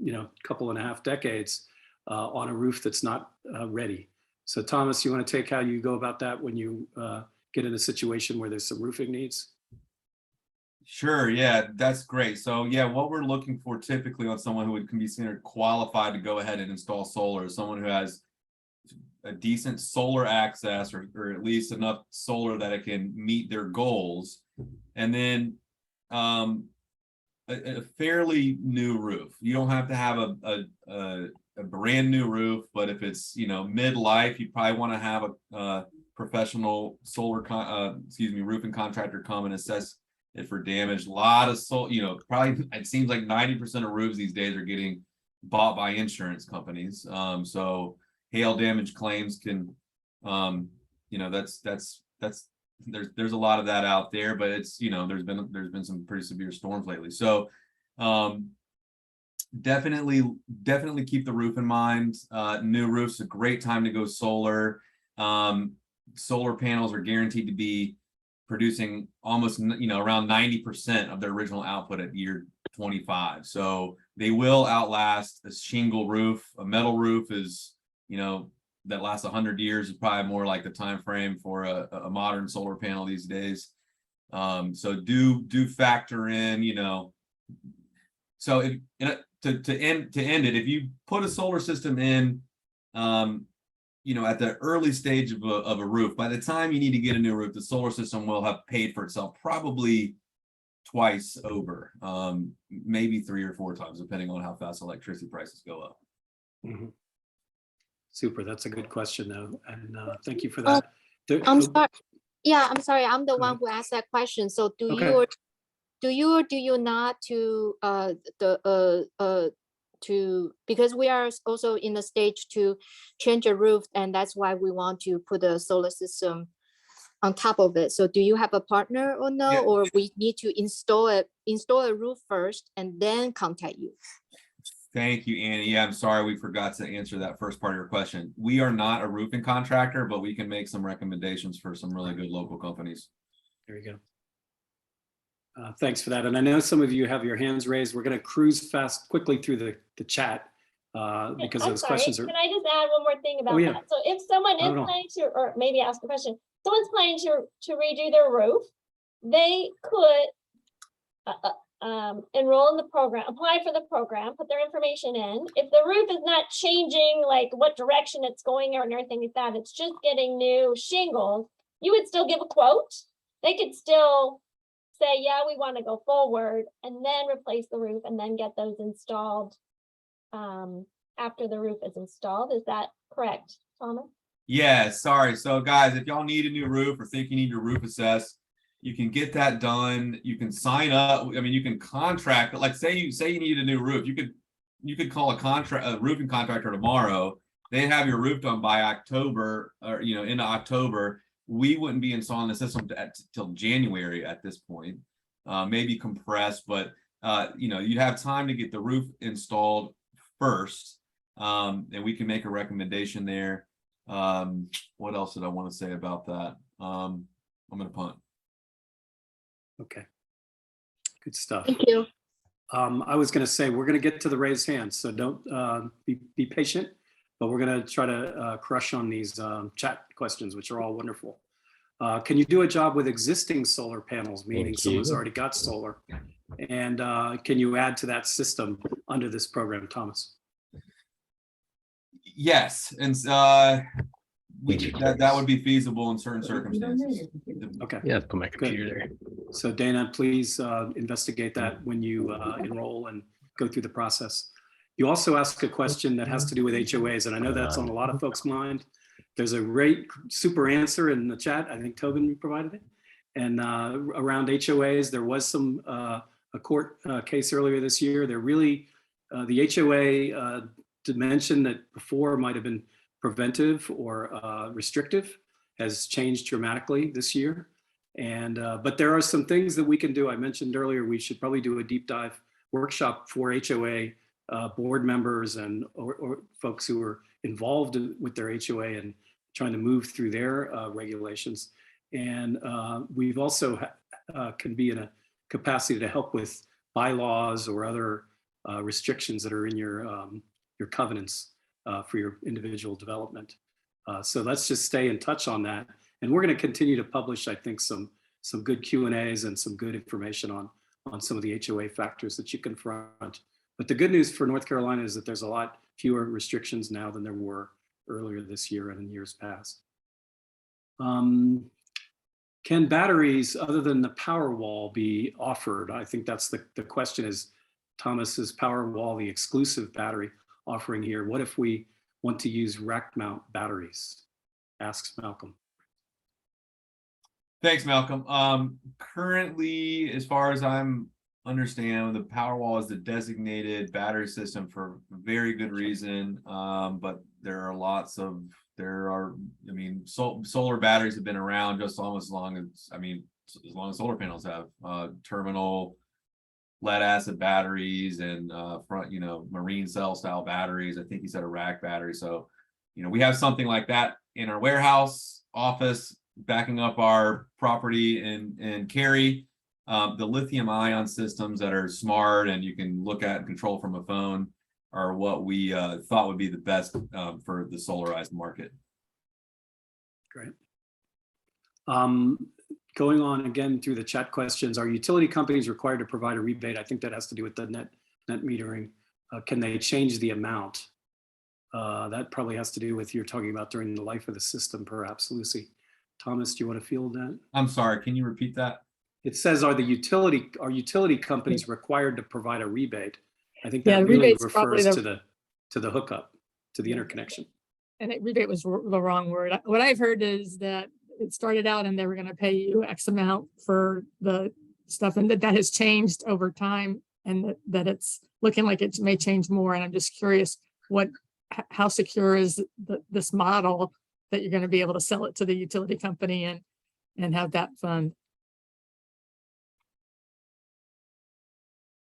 a couple and a half decades on a roof that's not ready. So Thomas, you want to take how you go about that when you get in a situation where there's some roofing needs? Sure, yeah, that's great. So yeah, what we're looking for typically on someone who can be considered qualified to go ahead and install solar is someone who has a decent solar access or at least enough solar that it can meet their goals. And then a fairly new roof. You don't have to have a brand new roof, but if it's mid-life, you probably want to have a professional solar roofing contractor come and assess it for damage. A lot of probably it seems like 90% of roofs these days are getting bought by insurance companies. So hail damage claims can there's a lot of that out there, but it's there's been some pretty severe storms lately. So definitely keep the roof in mind. New roofs, a great time to go solar. Solar panels are guaranteed to be producing almost around 90% of their original output at year 25. So they will outlast a shingle roof. A metal roof is that lasts 100 years is probably more like the time frame for a modern solar panel these days. So do factor in so if, to end it, if you put a solar system in at the early stage of a roof, by the time you need to get a new roof, the solar system will have paid for itself probably twice over, maybe 3 or 4 times, depending on how fast electricity prices go up. Mm-hmm. Super. That's a good question, though, and thank you for that. I'm sorry. Yeah, I'm sorry. I'm the one who asked that question. So do you or do you not because we are also in the stage to change a roof, and that's why we want to put a solar system on top of it. So do you have a partner or no? Yeah. Or we need to install a roof first and then contact you? Thank you, Annie. Yeah, I'm sorry we forgot to answer that first part of your question. We are not a roofing contractor, but we can make some recommendations for some really good local companies. There you go. Thanks for that. And I know some of you have your hands raised. We're going to cruise quickly through the chat because those questions are. Can I just add one more thing about that? So if someone is planning to, or maybe ask a question, someone's planning to redo their roof, they could enroll in the program, apply for the program, put their information in. If the roof is not changing, like what direction it's going or anything like that, it's just getting new shingles, you would still give a quote. They could still say, yeah, we want to go forward, and then replace the roof and then get those installed after the roof is installed. Is that correct, Thomas? Yeah, sorry. So guys, if y'all need a new roof or think you need your roof assessed, you can get that done. You can sign up. I mean, you can contract, like say you need a new roof. You could call a roofing contractor tomorrow. They have your roof done by October, or into October. We wouldn't be installing the system till January at this point. Maybe compressed, but you'd have time to get the roof installed first, and we can make a recommendation there. What else did I want to say about that? I'm gonna punt. Okay, good stuff. Thank you. I was going to say we're going to get to the raised hands, so don't be patient, but we're going to try to crush on these chat questions, which are all wonderful. Can you do a job with existing solar panels, meaning someone's already got solar And can you add to that system under this program, Thomas? Yes, and that would be feasible in certain circumstances. Okay. Yeah, put my computer there. So Dana, please investigate that when you enroll and go through the process. You also asked a question that has to do with HOAs, and I know that's on a lot of folks' mind. There's a great super answer in the chat. I think Tobin provided it. And around HOAs, there was some a court case earlier this year. They're really the HOA dimension that before might have been preventive or restrictive has changed dramatically this year. And but there are some things that we can do. I mentioned earlier we should probably do a deep dive workshop for HOA board members and or folks who are involved with their HOA and trying to move through their regulations. And we've also can be in a capacity to help with bylaws or other restrictions that are in your covenants for your individual development. So let's just stay in touch on that. And we're going to continue to publish, I think, some good Q&As and some good information on some of the HOA factors that you confront. But the good news for North Carolina is that there's a lot fewer restrictions now than there were earlier this year and in years past. Can batteries other than the Powerwall be offered? I think that's the question is, Thomas, is Powerwall the exclusive battery offering here? What if we want to use rack mount batteries? Asks Malcolm. Thanks, Malcolm. Currently, as far as I'm understand, the Powerwall is the designated battery system for very good reason. But there are I mean, solar batteries have been around just almost as long as, as long as solar panels have. Terminal lead acid batteries and front, marine cell style batteries. I think he said a rack battery. So, we have something like that in our warehouse, office, backing up our property in Cary. The lithium ion systems that are smart and you can look at and control from a phone are what we thought would be the best for the solarized market. Great. Going on again through the chat questions, are utility companies required to provide a rebate? I think that has to do with the net metering. Can they change the amount? That probably has to do with you're talking about during the life of the system, perhaps. Lucy, Thomas, do you want to field that? I'm sorry, can you repeat that? It says, are utility companies required to provide a rebate? I think Yeah, that really rebate's refers probably to the hookup, to the interconnection. And rebate was the wrong word. What I've heard is that it started out and they were going to pay you X amount for the stuff, and that has changed over time, and that it's looking like it may change more. And I'm just curious how secure is this model that you're going to be able to sell it to the utility company and have that fund.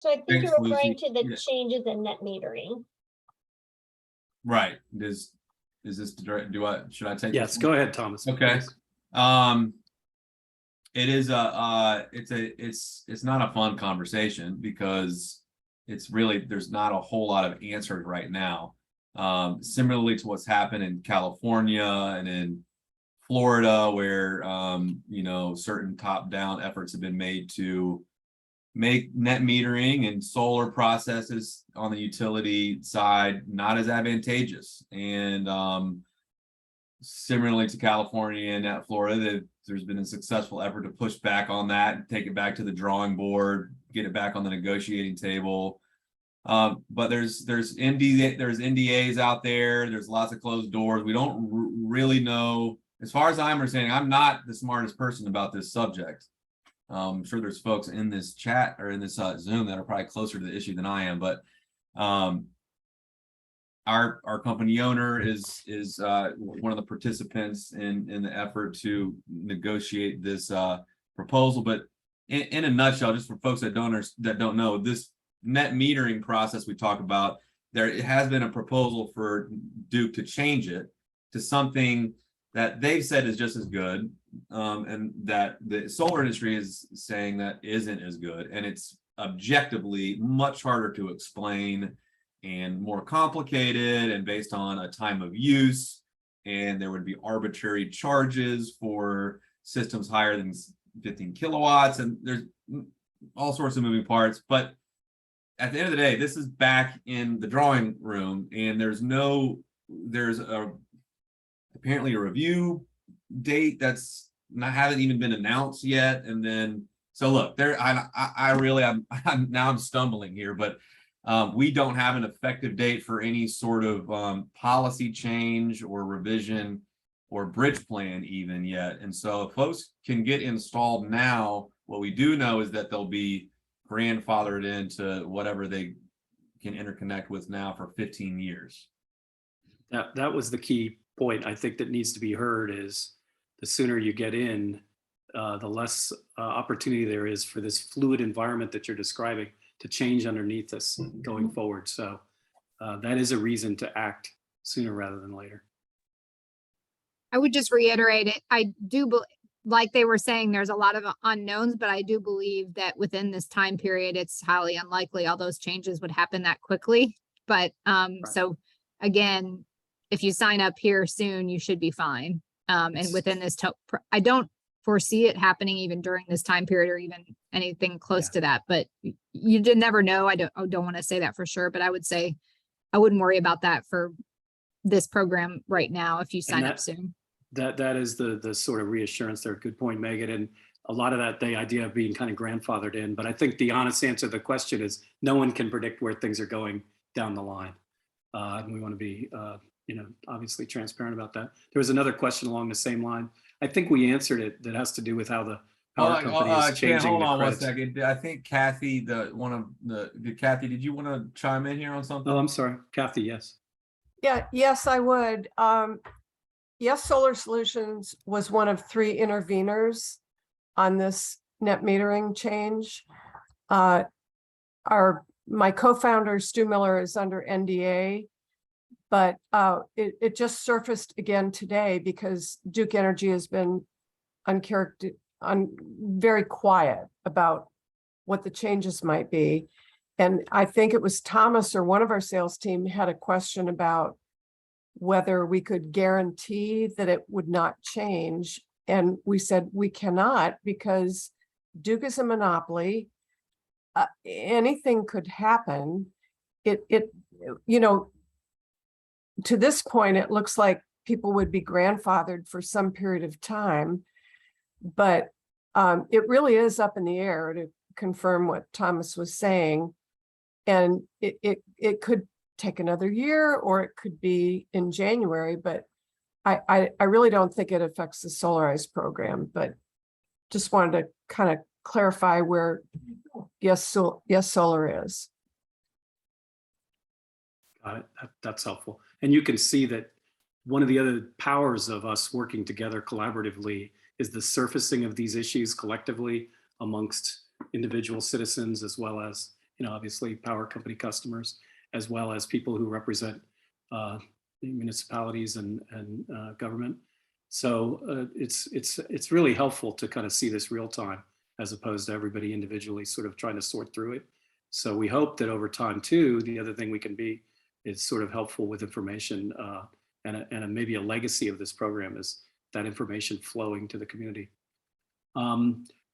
So I think Thanks, you're referring Lucy. to the Yeah. changes in net metering. Right. Is this direct? Should I take? Yes, this go one? ahead, Thomas. Okay. please. It is it's not a fun conversation because there's not a whole lot of answers right now. Similarly to what's happened in California and in Florida, where certain top-down efforts have been made to make net metering and solar processes on the utility side not as advantageous. And similarly to California and Florida, there's been a successful effort to push back on that, take it back to the drawing board, get it back on the negotiating table. But there's NDAs out there. There's lots of closed doors. We don't really know. As far as I'm understanding, I'm not the smartest person about this subject. I'm sure there's folks in this chat or in this Zoom that are probably closer to the issue than I am. But our company owner is one of the participants in the effort to negotiate this proposal. But in a nutshell, just for folks that don't know, this net metering process we talk about, it has been a proposal for Duke to change it to something that they've said is just as good, and that the solar industry is saying that isn't as good, and it's objectively much harder to explain and more complicated and based on a time of use, and there would be arbitrary charges for systems higher than 15 kilowatts, and there's all sorts of moving parts, but at the end of the day, this is back in the drawing room, and there's apparently a review date that's haven't even been announced yet. And then, so look, I'm stumbling here, but we don't have an effective date for any sort of policy change or revision or bridge plan even yet. And so if folks can get installed now, what we do know is that they'll be grandfathered into whatever they can interconnect with now for 15 years. That was the key point I think that needs to be heard is the sooner you get in, the less opportunity there is for this fluid environment that you're describing to change underneath us going forward. So that is a reason to act sooner rather than later. I would just reiterate it. I do, like they were saying, there's a lot of unknowns, but I do believe that within this time period, it's highly unlikely all those changes would happen that quickly. But so again, if you sign up here soon, you should be fine. And within this, I don't foresee it happening even during this time period or even anything close to that. But you did never know. I don't want to say that for sure, but I would say I wouldn't worry about that for this program right now if you sign up soon. That is the sort of reassurance there. Good point, Megan. And a lot of that, the idea of being kind of grandfathered in. But I think the honest answer to the question is no one can predict where things are going down the line. And we want to be, obviously transparent about that. There was another question along the same line. I think we answered it. That has to do with how the power company is changing. Hold the on credits. 1 second. I think Kathy, Kathy, did you want to chime in here on something? Oh, I'm sorry, Kathy. Yes. Yeah, yes, I would. Yes, Solar Solutions was one of 3 interveners on this net metering change. My co-founder, Stu Miller, is under NDA, but it just surfaced again today because Duke Energy has been very quiet about what the changes might be. And I think it was Thomas or one of our sales team had a question about whether we could guarantee that it would not change. And we said we cannot because Duke is a monopoly. Anything could happen. To this point, it looks like people would be grandfathered for some period of time, but it really is up in the air, to confirm what Thomas was saying. And it could take another year or it could be in January, but I really don't think it affects the Solarize program, but just wanted to kind of clarify where yes solar is. Got it. That's helpful. And you can see that one of the other powers of us working together collaboratively is the surfacing of these issues collectively amongst individual citizens, as well as, obviously power company customers, as well as people who represent municipalities and government. So it's really helpful to kind of see this real time, as opposed to everybody individually sort of trying to sort through it. So we hope that over time too, the other thing we can be is sort of helpful with information and maybe a legacy of this program is that information flowing to the community.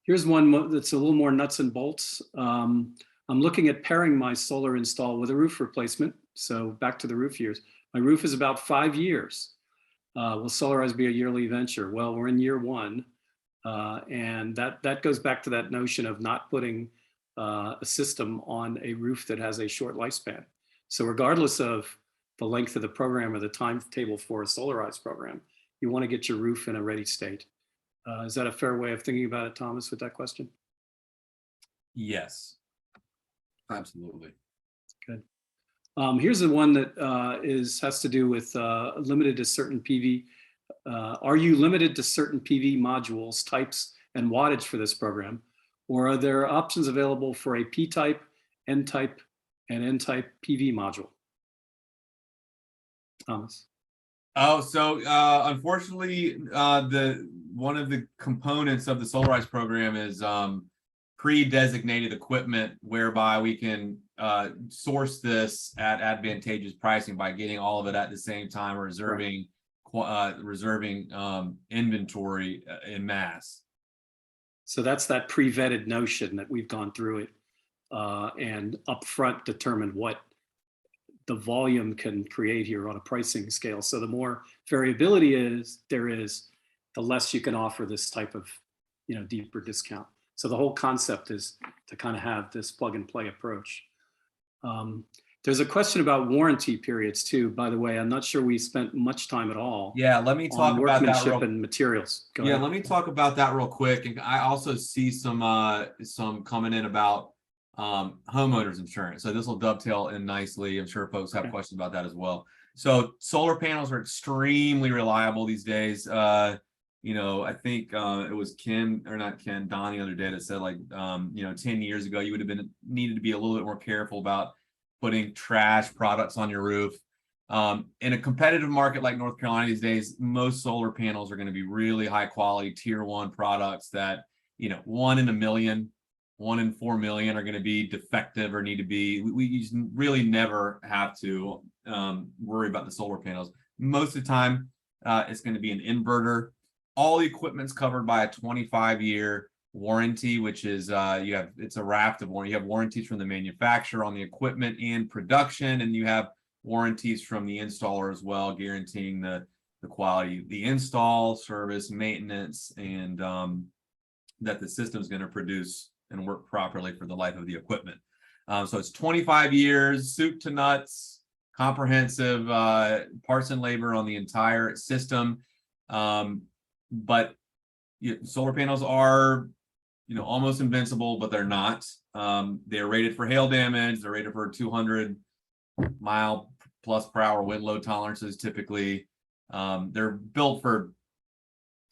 Here's one that's a little more nuts and bolts. I'm looking at pairing my solar install with a roof replacement. So back to the roof years. My roof is about 5 years. Will Solarize be a yearly venture? Well, we're in year 1. And that goes back to that notion of not putting a system on a roof that has a short lifespan. So regardless of the length of the program or the timetable for a Solarize program, you want to get your roof in a ready state. Is that a fair way of thinking about it, Thomas, with that question? Yes, absolutely. Good. Here's the one that has to do with limited to certain PV. Are you limited to certain PV modules, types, and wattage for this program? Or are there options available for a P-type, N-type, and N-type PV module? Thomas. Oh, so unfortunately, one of the components of the Solarize program is pre-designated equipment, whereby we can source this at advantageous pricing by getting all of it at the same time, reserving inventory in mass. So that's that pre-vetted notion that we've gone through it and upfront determined what the volume can create here on a pricing scale. So the more variability there is, the less you can offer this type of, deeper discount. So the whole concept is to kind of have this plug and play approach. There's a question about warranty periods too, by the way. I'm not sure we spent much time at all. Yeah, let me talk on about that workmanship real. and materials. Go Yeah, ahead. let me talk about that real quick. And I also see some coming in about homeowners insurance. So this will dovetail in nicely. I'm sure folks have questions about that as well. So solar panels are extremely reliable these days. I think it was Ken, or not Ken, Don the other day that said 10 years ago, you would have needed to be a little bit more careful about putting trash products on your roof. In a competitive market like North Carolina these days, most solar panels are going to be really high quality tier 1 products that, 1 in a million, 1 in 4 million are going to be defective or need to be, we really never have to worry about the solar panels. Most of the time, it's going to be an inverter. All the equipment's covered by a 25-year warranty, which is it's a raft of warranty. You have warranties from the manufacturer on the equipment and production, and you have warranties from the installer as well, guaranteeing the quality, the install, service, maintenance, and that the system is going to produce and work properly for the life of the equipment. So it's 25 years, soup to nuts, comprehensive parts and labor on the entire system. But solar panels are, almost invincible, but they're not. They're rated for hail damage. They're rated for 200 mile plus per hour wind load tolerances. Typically, they're built for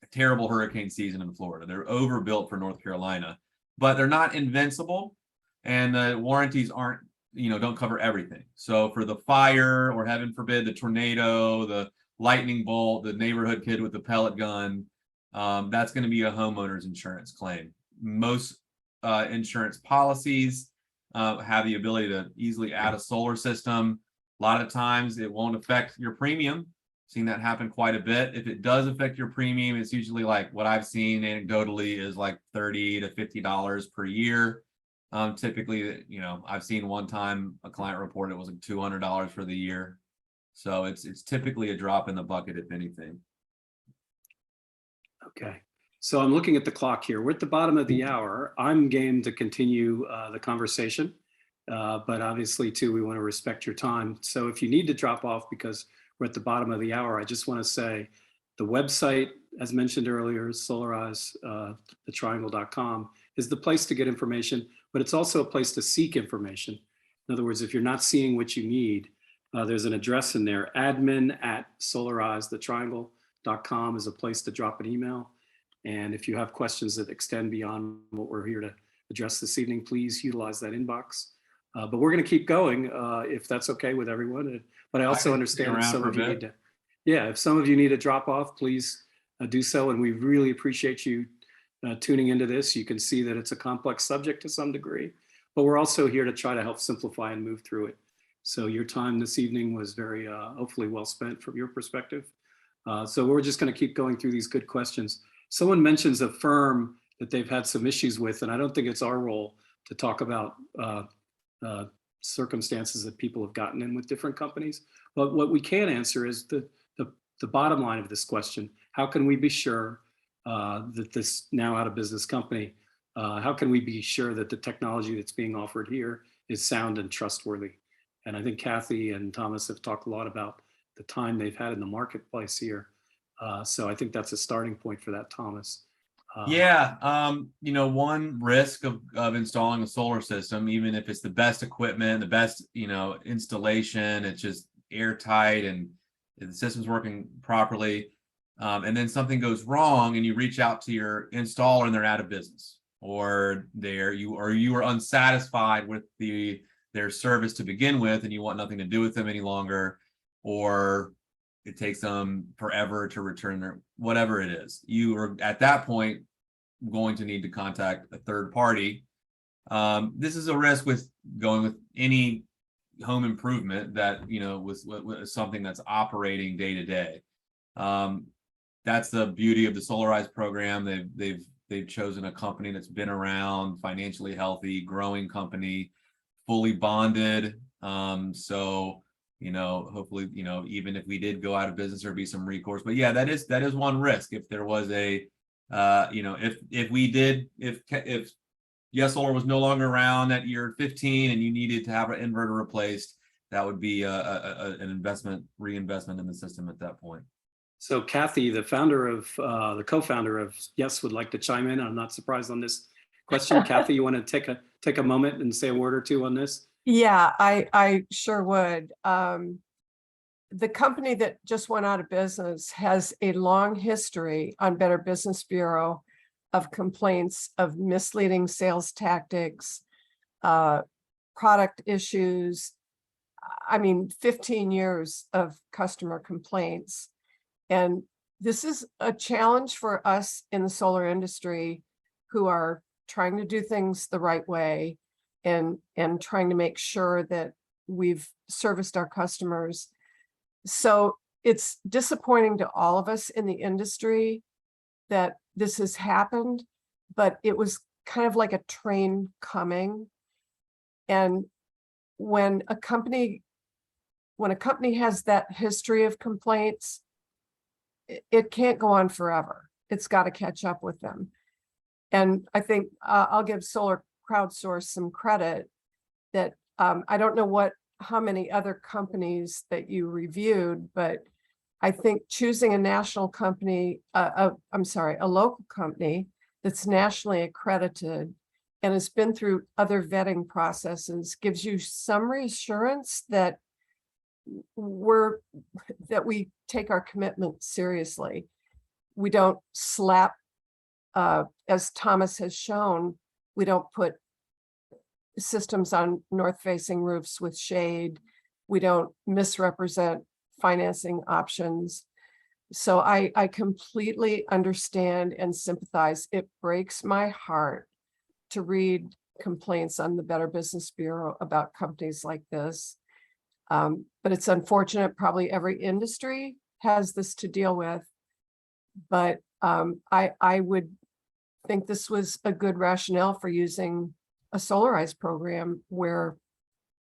a terrible hurricane season in Florida. They're overbuilt for North Carolina, but they're not invincible, and the warranties aren't, don't cover everything. So for the fire, or heaven forbid, the tornado, the lightning bolt, the neighborhood kid with the pellet gun, that's going to be a homeowner's insurance claim. Most insurance policies have the ability to easily add a solar system. A lot of times it won't affect your premium. Seen that happen quite a bit. If it does affect your premium, it's usually like what I've seen anecdotally is like $30 to $50 per year. Typically, I've seen one time a client report it was like $200 for the year. So it's typically a drop in the bucket, if anything. Okay. So I'm looking at the clock here. We're at the bottom of the hour. I'm game to continue the conversation, but obviously too, we want to respect your time. So if you need to drop off because we're at the bottom of the hour, I just want to say the website, as mentioned earlier, Solarize, thetriangle.com is the place to get information, but it's also a place to seek information. In other words, if you're not seeing what you need, there's an address in there, admin@solarizethetriangle.com is a place to drop an email. And if you have questions that extend beyond what we're here to address this evening, please utilize that inbox. But we're going to keep going if that's okay with everyone. But I also understand if some of you need to, if some of you need to drop off, please do so. And we really appreciate you tuning into this. You can see that it's a complex subject to some degree, but we're also here to try to help simplify and move through it. So your time this evening was very hopefully well spent from your perspective. So we're just going to keep going through these good questions. Someone mentions a firm that they've had some issues with, and I don't think it's our role to talk about circumstances that people have gotten in with different companies. But what we can answer is the bottom line of this question. How can we be sure that this now out of business company, how can we be sure that the technology that's being offered here is sound and trustworthy? And I think Kathy and Thomas have talked a lot about the time they've had in the marketplace here. So I think that's a starting point for that, Thomas. One risk of installing a solar system, even if it's the best equipment, the best, installation, it's just airtight and the system's working properly. And then something goes wrong and you reach out to your installer and they're out of business, or you are unsatisfied with their service to begin with and you want nothing to do with them any longer, or it takes them forever to return their whatever it is. You are at that point going to need to contact a third party. This is a risk with going with any home improvement that with something that's operating day to day. That's the beauty of the Solarize program. They've they've chosen a company that's been around, financially healthy, growing company, fully bonded. So, you know, hopefully, you know, even if we did go out of business, there'd be some recourse. But yeah, that is one risk. If there was a, you know, if Yes Solar was no longer around at year 15 and you needed to have an inverter replaced, that would be an reinvestment in the system at that point. So Kathy, the co-founder of Yes, would like to chime in. I'm not surprised on this question. Kathy, you want to take a moment and say a word or two on this? Yeah, I sure would. The company that just went out of business has a long history on Better Business Bureau of complaints of misleading sales tactics, product issues. I mean, 15 years of customer complaints. And this is a challenge for us in the solar industry who are trying to do things the right way and trying to make sure that we've serviced our customers. So it's disappointing to all of us in the industry that this has happened, but it was kind of like a train coming. And when a company has that history of complaints, it can't go on forever. It's got to catch up with them. And I think I'll give Solar Crowdsource some credit that I don't know how many other companies that you reviewed, but I think choosing a national company, a local company that's nationally accredited and has been through other vetting processes gives you some reassurance that we take our commitment seriously. We don't slap, as Thomas has shown, we don't put systems on north-facing roofs with shade. We don't misrepresent financing options. So I completely understand and sympathize. It breaks my heart to read complaints on the Better Business Bureau about companies like this. But it's unfortunate, probably every industry has this to deal with. But I would think this was a good rationale for using a Solarize program where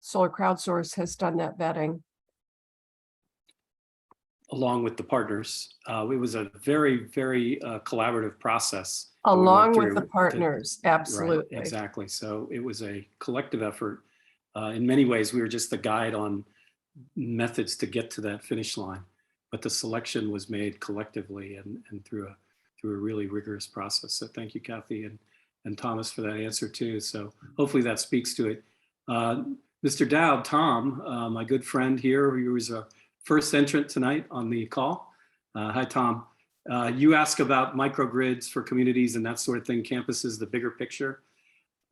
Solar Crowdsource has done that vetting. Along with the partners. It was a very, very collaborative process. that we went Along with the through partners, Right, absolutely. exactly. So it was a collective effort. In many ways, we were just the guide on methods to get to that finish line, but the selection was made collectively and through a really rigorous process. So thank you, Kathy and Thomas, for that answer too. So hopefully that speaks to it. Mr. Dowd, Tom, my good friend here, who was a first entrant tonight on the call. Hi, Tom. You ask about microgrids for communities and that sort of thing, campuses, the bigger picture.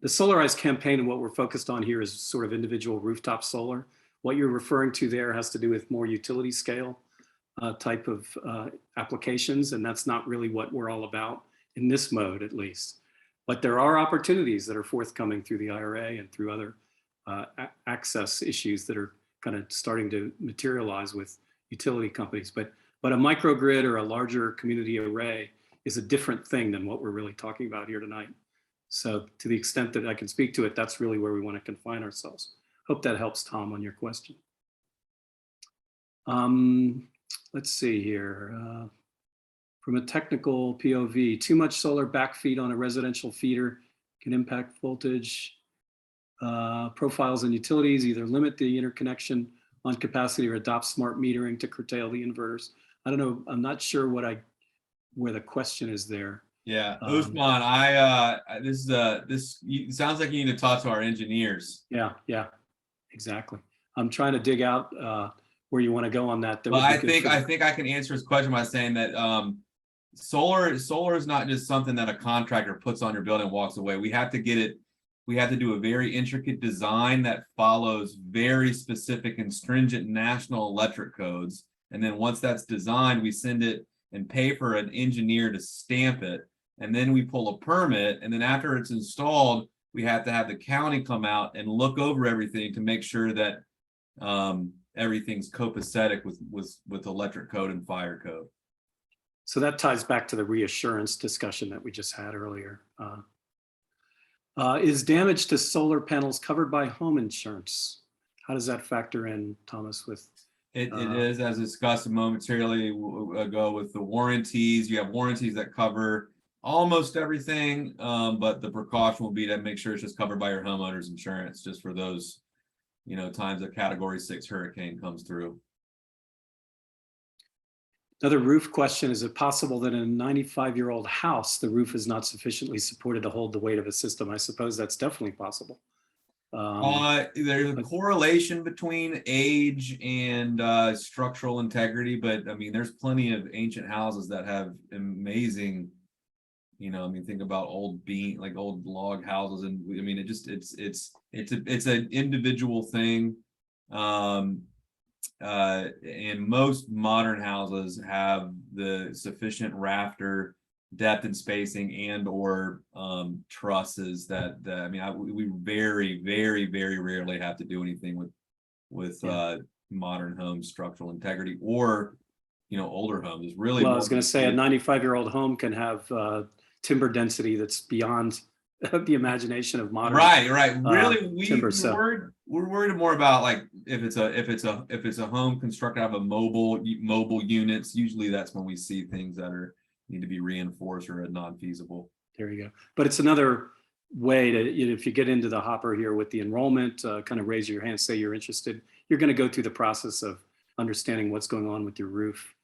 The Solarize campaign and what we're focused on here is sort of individual rooftop solar. What you're referring to there has to do with more utility scale type of applications, and that's not really what we're all about in this mode, at least. But there are opportunities that are forthcoming through the IRA and through other access issues that are kind of starting to materialize with utility companies. But a microgrid or a larger community array is a different thing than what we're really talking about here tonight. So to the extent that I can speak to it, that's really where we want to confine ourselves. Hope that helps, Tom, on your question. Let's see here. From a technical POV, too much solar backfeed on a residential feeder can impact voltage profiles and utilities, either limit the interconnection on capacity or adopt smart metering to curtail the inverters. I don't know. I'm not sure where the question is there. Yeah, Usman, it sounds like you need to talk to our engineers. Yeah, exactly. I'm trying to dig out where you want to go on that. Well, I think I can answer his question by saying that solar is not just something that a contractor puts on your building and walks away. We have to do a very intricate design that follows very specific and stringent national electric codes. And then once that's designed, we send it and pay for an engineer to stamp it. And then we pull a permit. And then after it's installed, we have to have the county come out and look over everything to make sure that everything's copacetic with electric code and fire code. So that ties back to the reassurance discussion that we just had earlier. Is damage to solar panels covered by home insurance? How does that factor in, Thomas, with? It is, as discussed momentarily ago, with the warranties. You have warranties that cover almost everything, but the precaution will be to make sure it's just covered by your homeowner's insurance, just for those, times a Category 6 hurricane comes through. Another roof question, is it possible that in a 95-year-old house, the roof is not sufficiently supported to hold the weight of a system? I suppose that's definitely possible. There's a correlation between age and structural integrity, but I mean, there's plenty of ancient houses that have amazing, think about old old log houses, and I mean, it's an individual thing. And most modern houses have the sufficient rafter depth and spacing and or trusses that we very, very, very rarely have to do anything with modern home structural integrity, or older homes. Is really, well, I was going to say a 95-year-old home can have timber density that's beyond the imagination of modern. Right. Really, we're worried more about like if it's a home constructed out of mobile units. Usually, that's when we see things that need to be reinforced or non-feasible. There you go. But it's another way to, if you get into the hopper here with the enrollment, kind of raise your hand, say you're interested. You're going to go through the process of understanding what's going on with your roof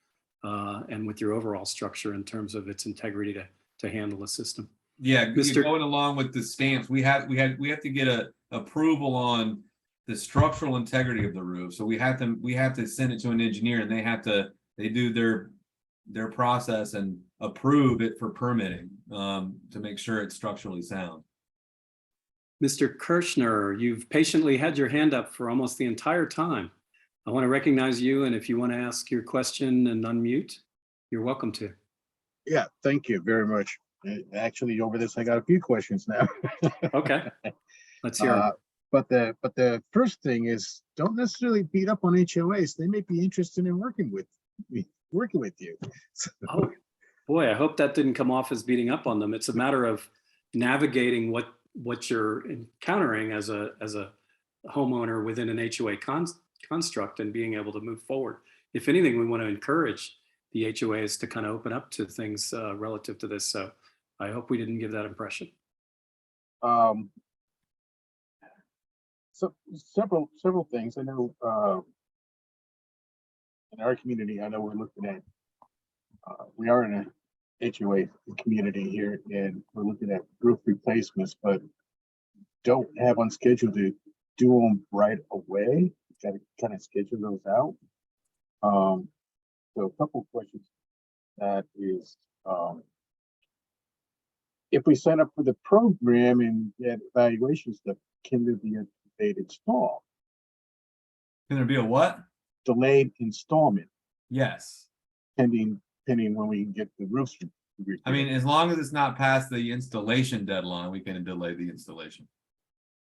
and with your overall structure in terms of its integrity to handle the system. Yeah, you're going along with the stamps. We have to get a approval on the structural integrity of the roof. So we have to send it to an engineer, and they do their process and approve it for permitting to make sure it's structurally sound. Mr. Kirschner, you've patiently had your hand up for almost the entire time. I want to recognize you, and if you want to ask your question and unmute, you're welcome to. Yeah, thank you very much. Actually, over this, I got a few questions now. Okay, let's hear it. But the first thing is, don't necessarily beat up on HOAs. They may be interested in working with you. So, oh boy, I hope that didn't come off as beating up on them. It's a matter of navigating what you're encountering as a homeowner within an HOA construct and being able to move forward. If anything, we want to encourage the HOAs to kind of open up to things relative to this. So I hope we didn't give that impression. So several things. I know in our community, I know we're looking at, we are in a HOA community here, and we're looking at roof replacements, but don't have on schedule to do them right away. Got to kind of schedule those out. So a couple of questions. That is, if we sign up for the program and get evaluation stuff, can there be a delayed install? Can there be a what? Delayed installment, Yes. pending when we can get the roofs. I mean, as long as it's not past the installation deadline, we can delay the installation.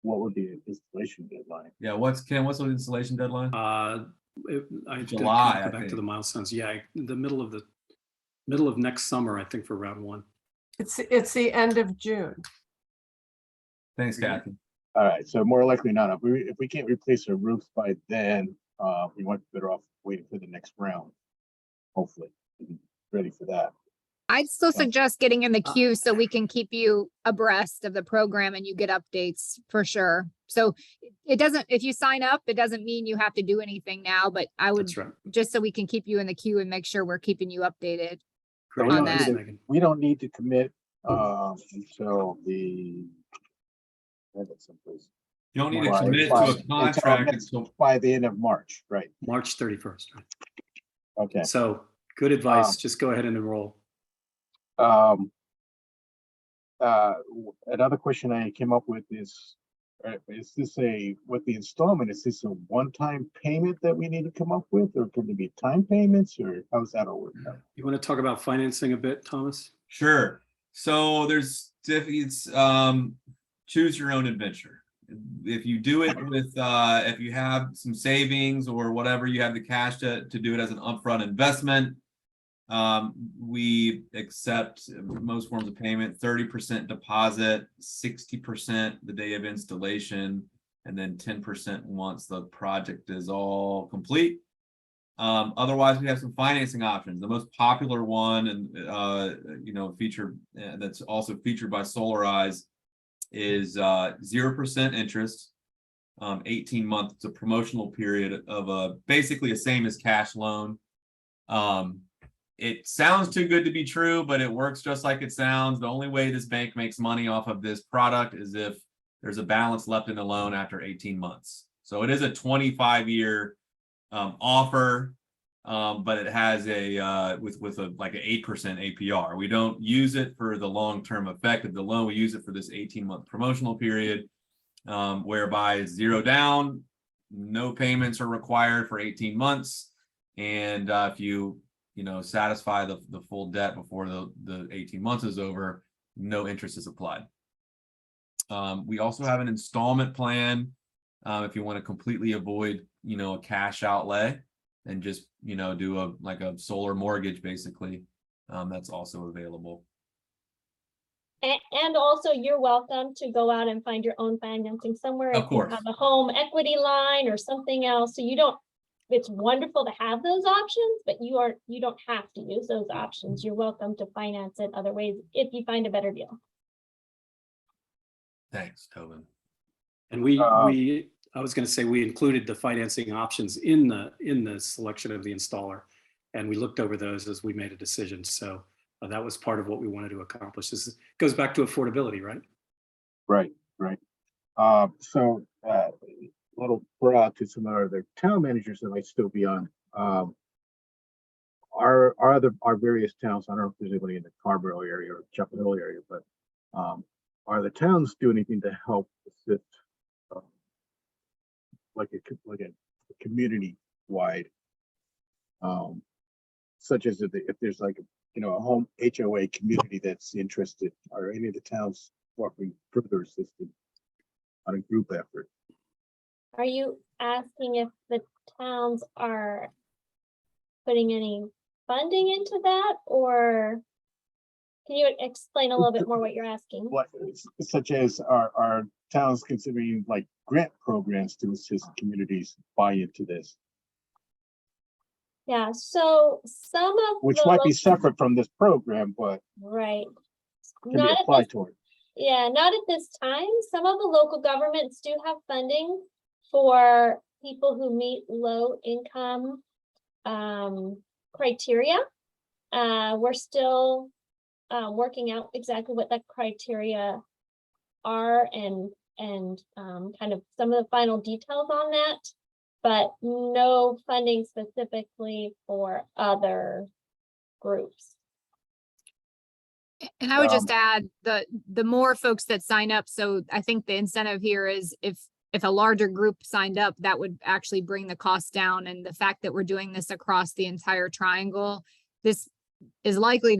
What would be an installation deadline? Yeah, what's the installation deadline? I July, go I back think. to the milestones. Yeah, the middle of next summer, I think, for round one. It's the end of June. Thanks, Kathy. All right, so more likely not. If we can't replace our roofs by then, we might be better off waiting for the next round. Hopefully, be ready for that. I'd still suggest getting in the queue so we can keep you abreast of the program and you get updates for sure. So it doesn't, if you sign up, it doesn't mean you have to do anything now, but I would, That's right. just so we can keep you in the queue and make sure we're keeping you updated. So Great on advice, that. Megan. we don't need to commit until the. I have it someplace. You don't need to By- commit by- to a contract until by the end of March, right? March 31st. Right? Okay. So good advice. Just go ahead and enroll. Another question I came up with is this with the installment, is this a one-time payment that we need to come up with, or can there be time payments, or how's that all work out? You want to talk about financing a bit, Thomas? Sure. So it's choose your own adventure. If you do it with, if you have some savings or whatever, you have the cash to do it as an upfront investment. We accept most forms of payment, 30% deposit, 60% the day of installation, and then 10% once the project is all complete. Otherwise, we have some financing options. The most popular one, and featured that's also featured by Solarize, is 0% interest, 18 months. It's a promotional period of basically the same as cash loan. It sounds too good to be true, but it works just like it sounds. The only way this bank makes money off of this product is if there's a balance left in the loan after 18 months. So it is a 25-year offer, but it has a with a like an 8% APR. We don't use it for the long-term effect of the loan. We use it for this 18-month promotional period, whereby it's 0 down, no payments are required for 18 months, and if you satisfy the full debt before the 18 months is over, no interest is applied. We also have an installment plan if you want to completely avoid a cash outlay and just do a solar mortgage basically. That's also available. And also, you're welcome to go out and find your own financing somewhere. Of if you course. have a home equity line or something else, so you don't. It's wonderful to have those options, but you don't have to use those options. You're welcome to finance it other ways if you find a better deal. Thanks, Tobin. And I was going to say, we included the financing options in the selection of the installer, and we looked over those as we made a decision. So that was part of what we wanted to accomplish. This goes back to affordability, right? Right. So little broad to some other town managers that might still be on. Our various towns, I don't know if there's anybody in the Carborough area or Chapel Hill area, but are the towns doing anything to help assist, like a community wide, such as if there's like a home HOA community that's interested, or any of the towns offering further assistance on a group effort? Are you asking if the towns are putting any funding into that, or can you explain a little bit more what you're asking? What, such as are towns considering like grant programs to assist communities buy into this? Yeah, so some of Which the might be local- separate from this program, but right. can be Not at applied this, toward. yeah, not at this time. Some of the local governments do have funding for people who meet low income criteria. We're still working out exactly what that criteria are and kind of some of the final details on that, but no funding specifically for other groups. And I would just add the more folks that sign up. So I think the incentive here is if a larger group signed up, that would actually bring the cost down. And the fact that we're doing this across the entire triangle, this is likely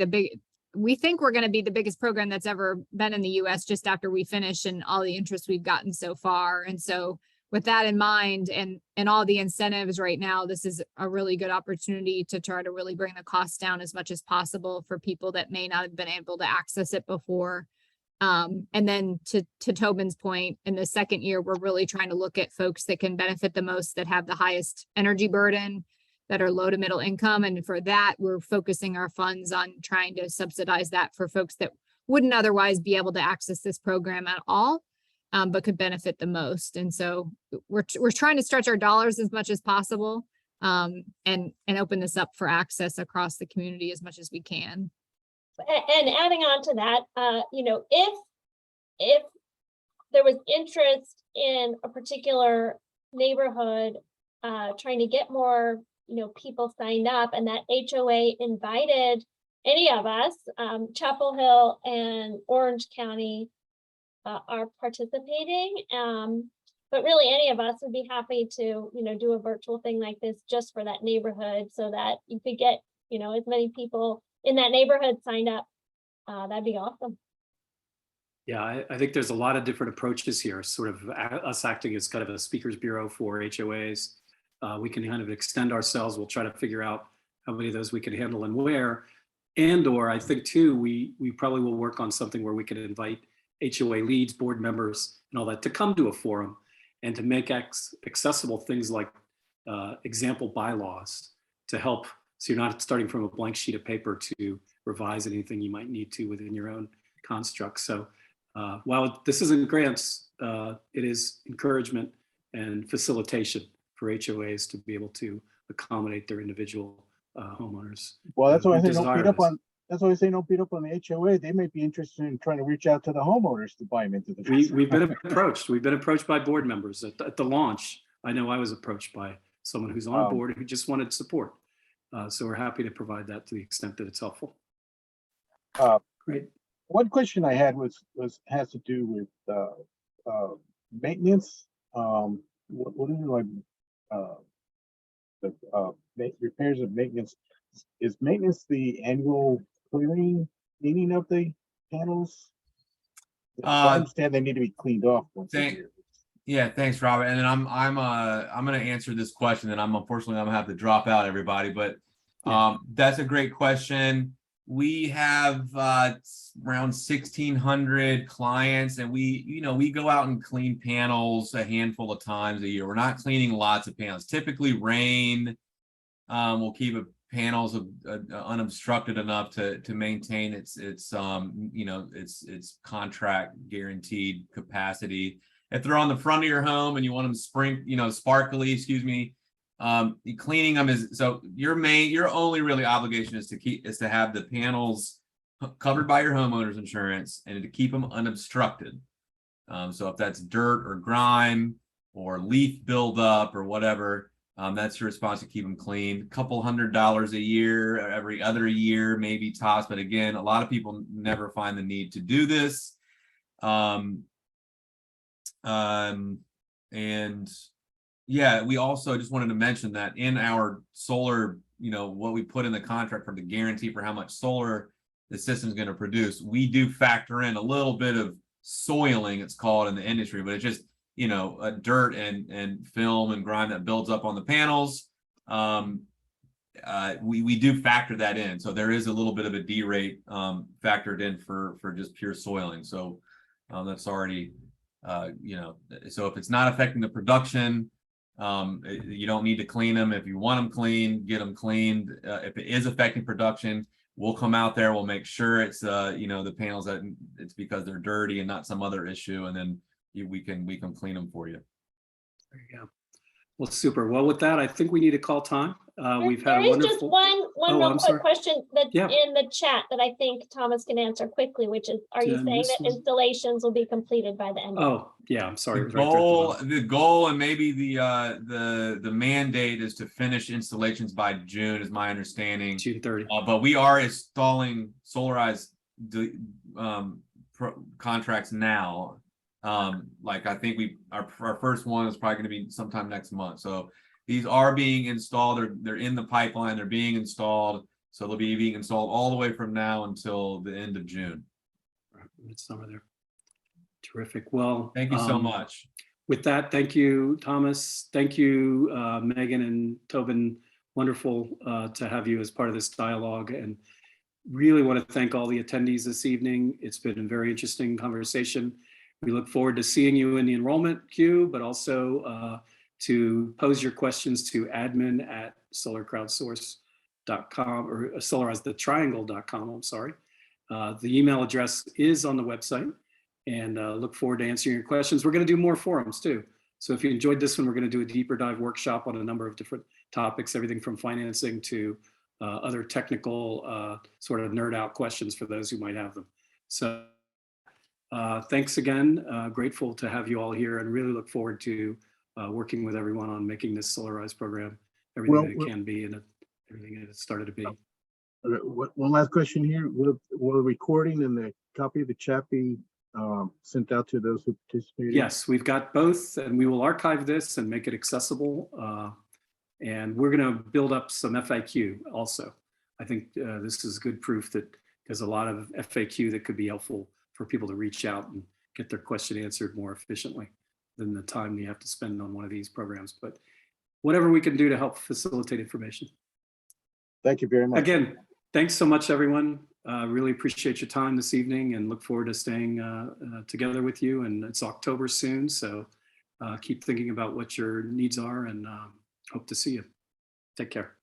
we think we're going to be the biggest program that's ever been in the US just after we finish and all the interest we've gotten so far. And so with that in mind and all the incentives right now, this is a really good opportunity to try to really bring the costs down as much as possible for people that may not have been able to access it before. And then to Tobin's point, in the second year, we're really trying to look at folks that can benefit the most, that have the highest energy burden, that are low to middle income. And for that, we're focusing our funds on trying to subsidize that for folks that wouldn't otherwise be able to access this program at all, but could benefit the most. And so we're trying to stretch our dollars as much as possible, and open this up for access across the community as much as we can. And adding on to that, if there was interest in a particular neighborhood, trying to get more, people signed up, and that HOA invited any of us, Chapel Hill and Orange County are participating. But really any of us would be happy to, do a virtual thing like this just for that neighborhood so that you could get, as many people in that neighborhood signed up. That'd be awesome. Yeah, I think there's a lot of different approaches here, sort of us acting as kind of a speakers bureau for HOAs. We can kind of extend ourselves. We'll try to figure out how many of those we can handle and where. And or I think too, we probably will work on something where we can invite HOA leads, board members, and all that to come to a forum and to make accessible things like example bylaws to help. So you're not starting from a blank sheet of paper to revise anything you might need to within your own construct. So while this isn't grants, it is encouragement and facilitation for HOAs to be able to accommodate their individual homeowners. Well, that's why I who say don't desire beat up this. on, that's why I say don't beat up on the HOA. They may be interested in trying to reach out to the homeowners to buy them into the. We've been approached. We've been approached by board members at the launch. I know I was approached by someone who's on board who just wanted support. So we're happy to provide that to the extent that it's helpful. Great. One question I had has to do with maintenance. What is it like? Repairs and maintenance. Is maintenance the annual cleaning of the panels? I understand they need to be cleaned off once a year. Yeah, thanks, Robert. And then I'm going to answer this question, and unfortunately I'm gonna have to drop out, everybody. But that's a great question. We have around 1,600 clients, and we go out and clean panels a handful of times a year. We're not cleaning lots of panels. Typically, rain will keep panels unobstructed enough to maintain its contract guaranteed capacity. If they're on the front of your home and you want them sparkly, cleaning them is so your only really obligation is to have the panels covered by your homeowner's insurance and to keep them unobstructed. So if that's dirt or grime or leaf buildup or whatever, that's your response to keep them clean. A couple $100 a year, every other year, maybe tops. But again, a lot of people never find the need to do this. And yeah, we also just wanted to mention that in our solar, what we put in the contract for the guarantee for how much solar the system is going to produce, we do factor in a little bit of soiling, it's called in the industry, but it's just, dirt and film and grime that builds up on the panels. We do factor that in. So there is a little bit of a D rate factored in for just pure soiling. So that's already, so if it's not affecting the production, you don't need to clean them. If you want them clean, get them cleaned. If it is affecting production, we'll come out there. We'll make sure it's the panels that it's because they're dirty and not some other issue, and then we can clean them for you. There you go. Well, super. Well, with that, I think we need to call time. We've had a There is just wonderful. one Oh, real I'm quick sorry. question that's Yeah. in the chat that I think Thomas can answer quickly, which is, are you Did I saying miss that one? installations will be completed by the end of Oh, yeah. I'm sorry. The It was right there at the bottom. the goal, and maybe the mandate is to finish installations by June, is my understanding. June 30. But we are installing Solarize contracts now. Like I think our first one is probably going to be sometime next month. So these are being installed. They're in the pipeline. They're being installed. So they'll be being installed all the way from now until the end of June. Midsummer there. Terrific. Well, Thank you so much. With that, thank you, Thomas. Thank you, Megan and Tobin. Wonderful to have you as part of this dialogue, and really want to thank all the attendees this evening. It's been a very interesting conversation. We look forward to seeing you in the enrollment queue, but also to pose your questions to admin@solarcrowdsource.com or solarizethetriangle.com. I'm sorry. The email address is on the website, and look forward to answering your questions. We're going to do more forums too. So if you enjoyed this one, we're going to do a deeper dive workshop on a number of different topics, everything from financing to other technical sort of nerd out questions for those who might have them. So thanks again. Grateful to have you all here, and really look forward to working with everyone on making this Solarize program everything that it can be and everything that it started to be. One last question here. Will the recording and the copy of the chat be sent out to those who participated? Yes, we've got both, and we will archive this and make it accessible. And we're going to build up some FAQ also. I think this is good proof that there's a lot of FAQ that could be helpful for people to reach out and get their question answered more efficiently than the time you have to spend on one of these programs. But whatever we can do to help facilitate information. Thank you very much. Again, thanks so much, everyone. Really appreciate your time this evening and look forward to staying together with you. And it's October soon, so keep thinking about what your needs are and hope to see you. Take care.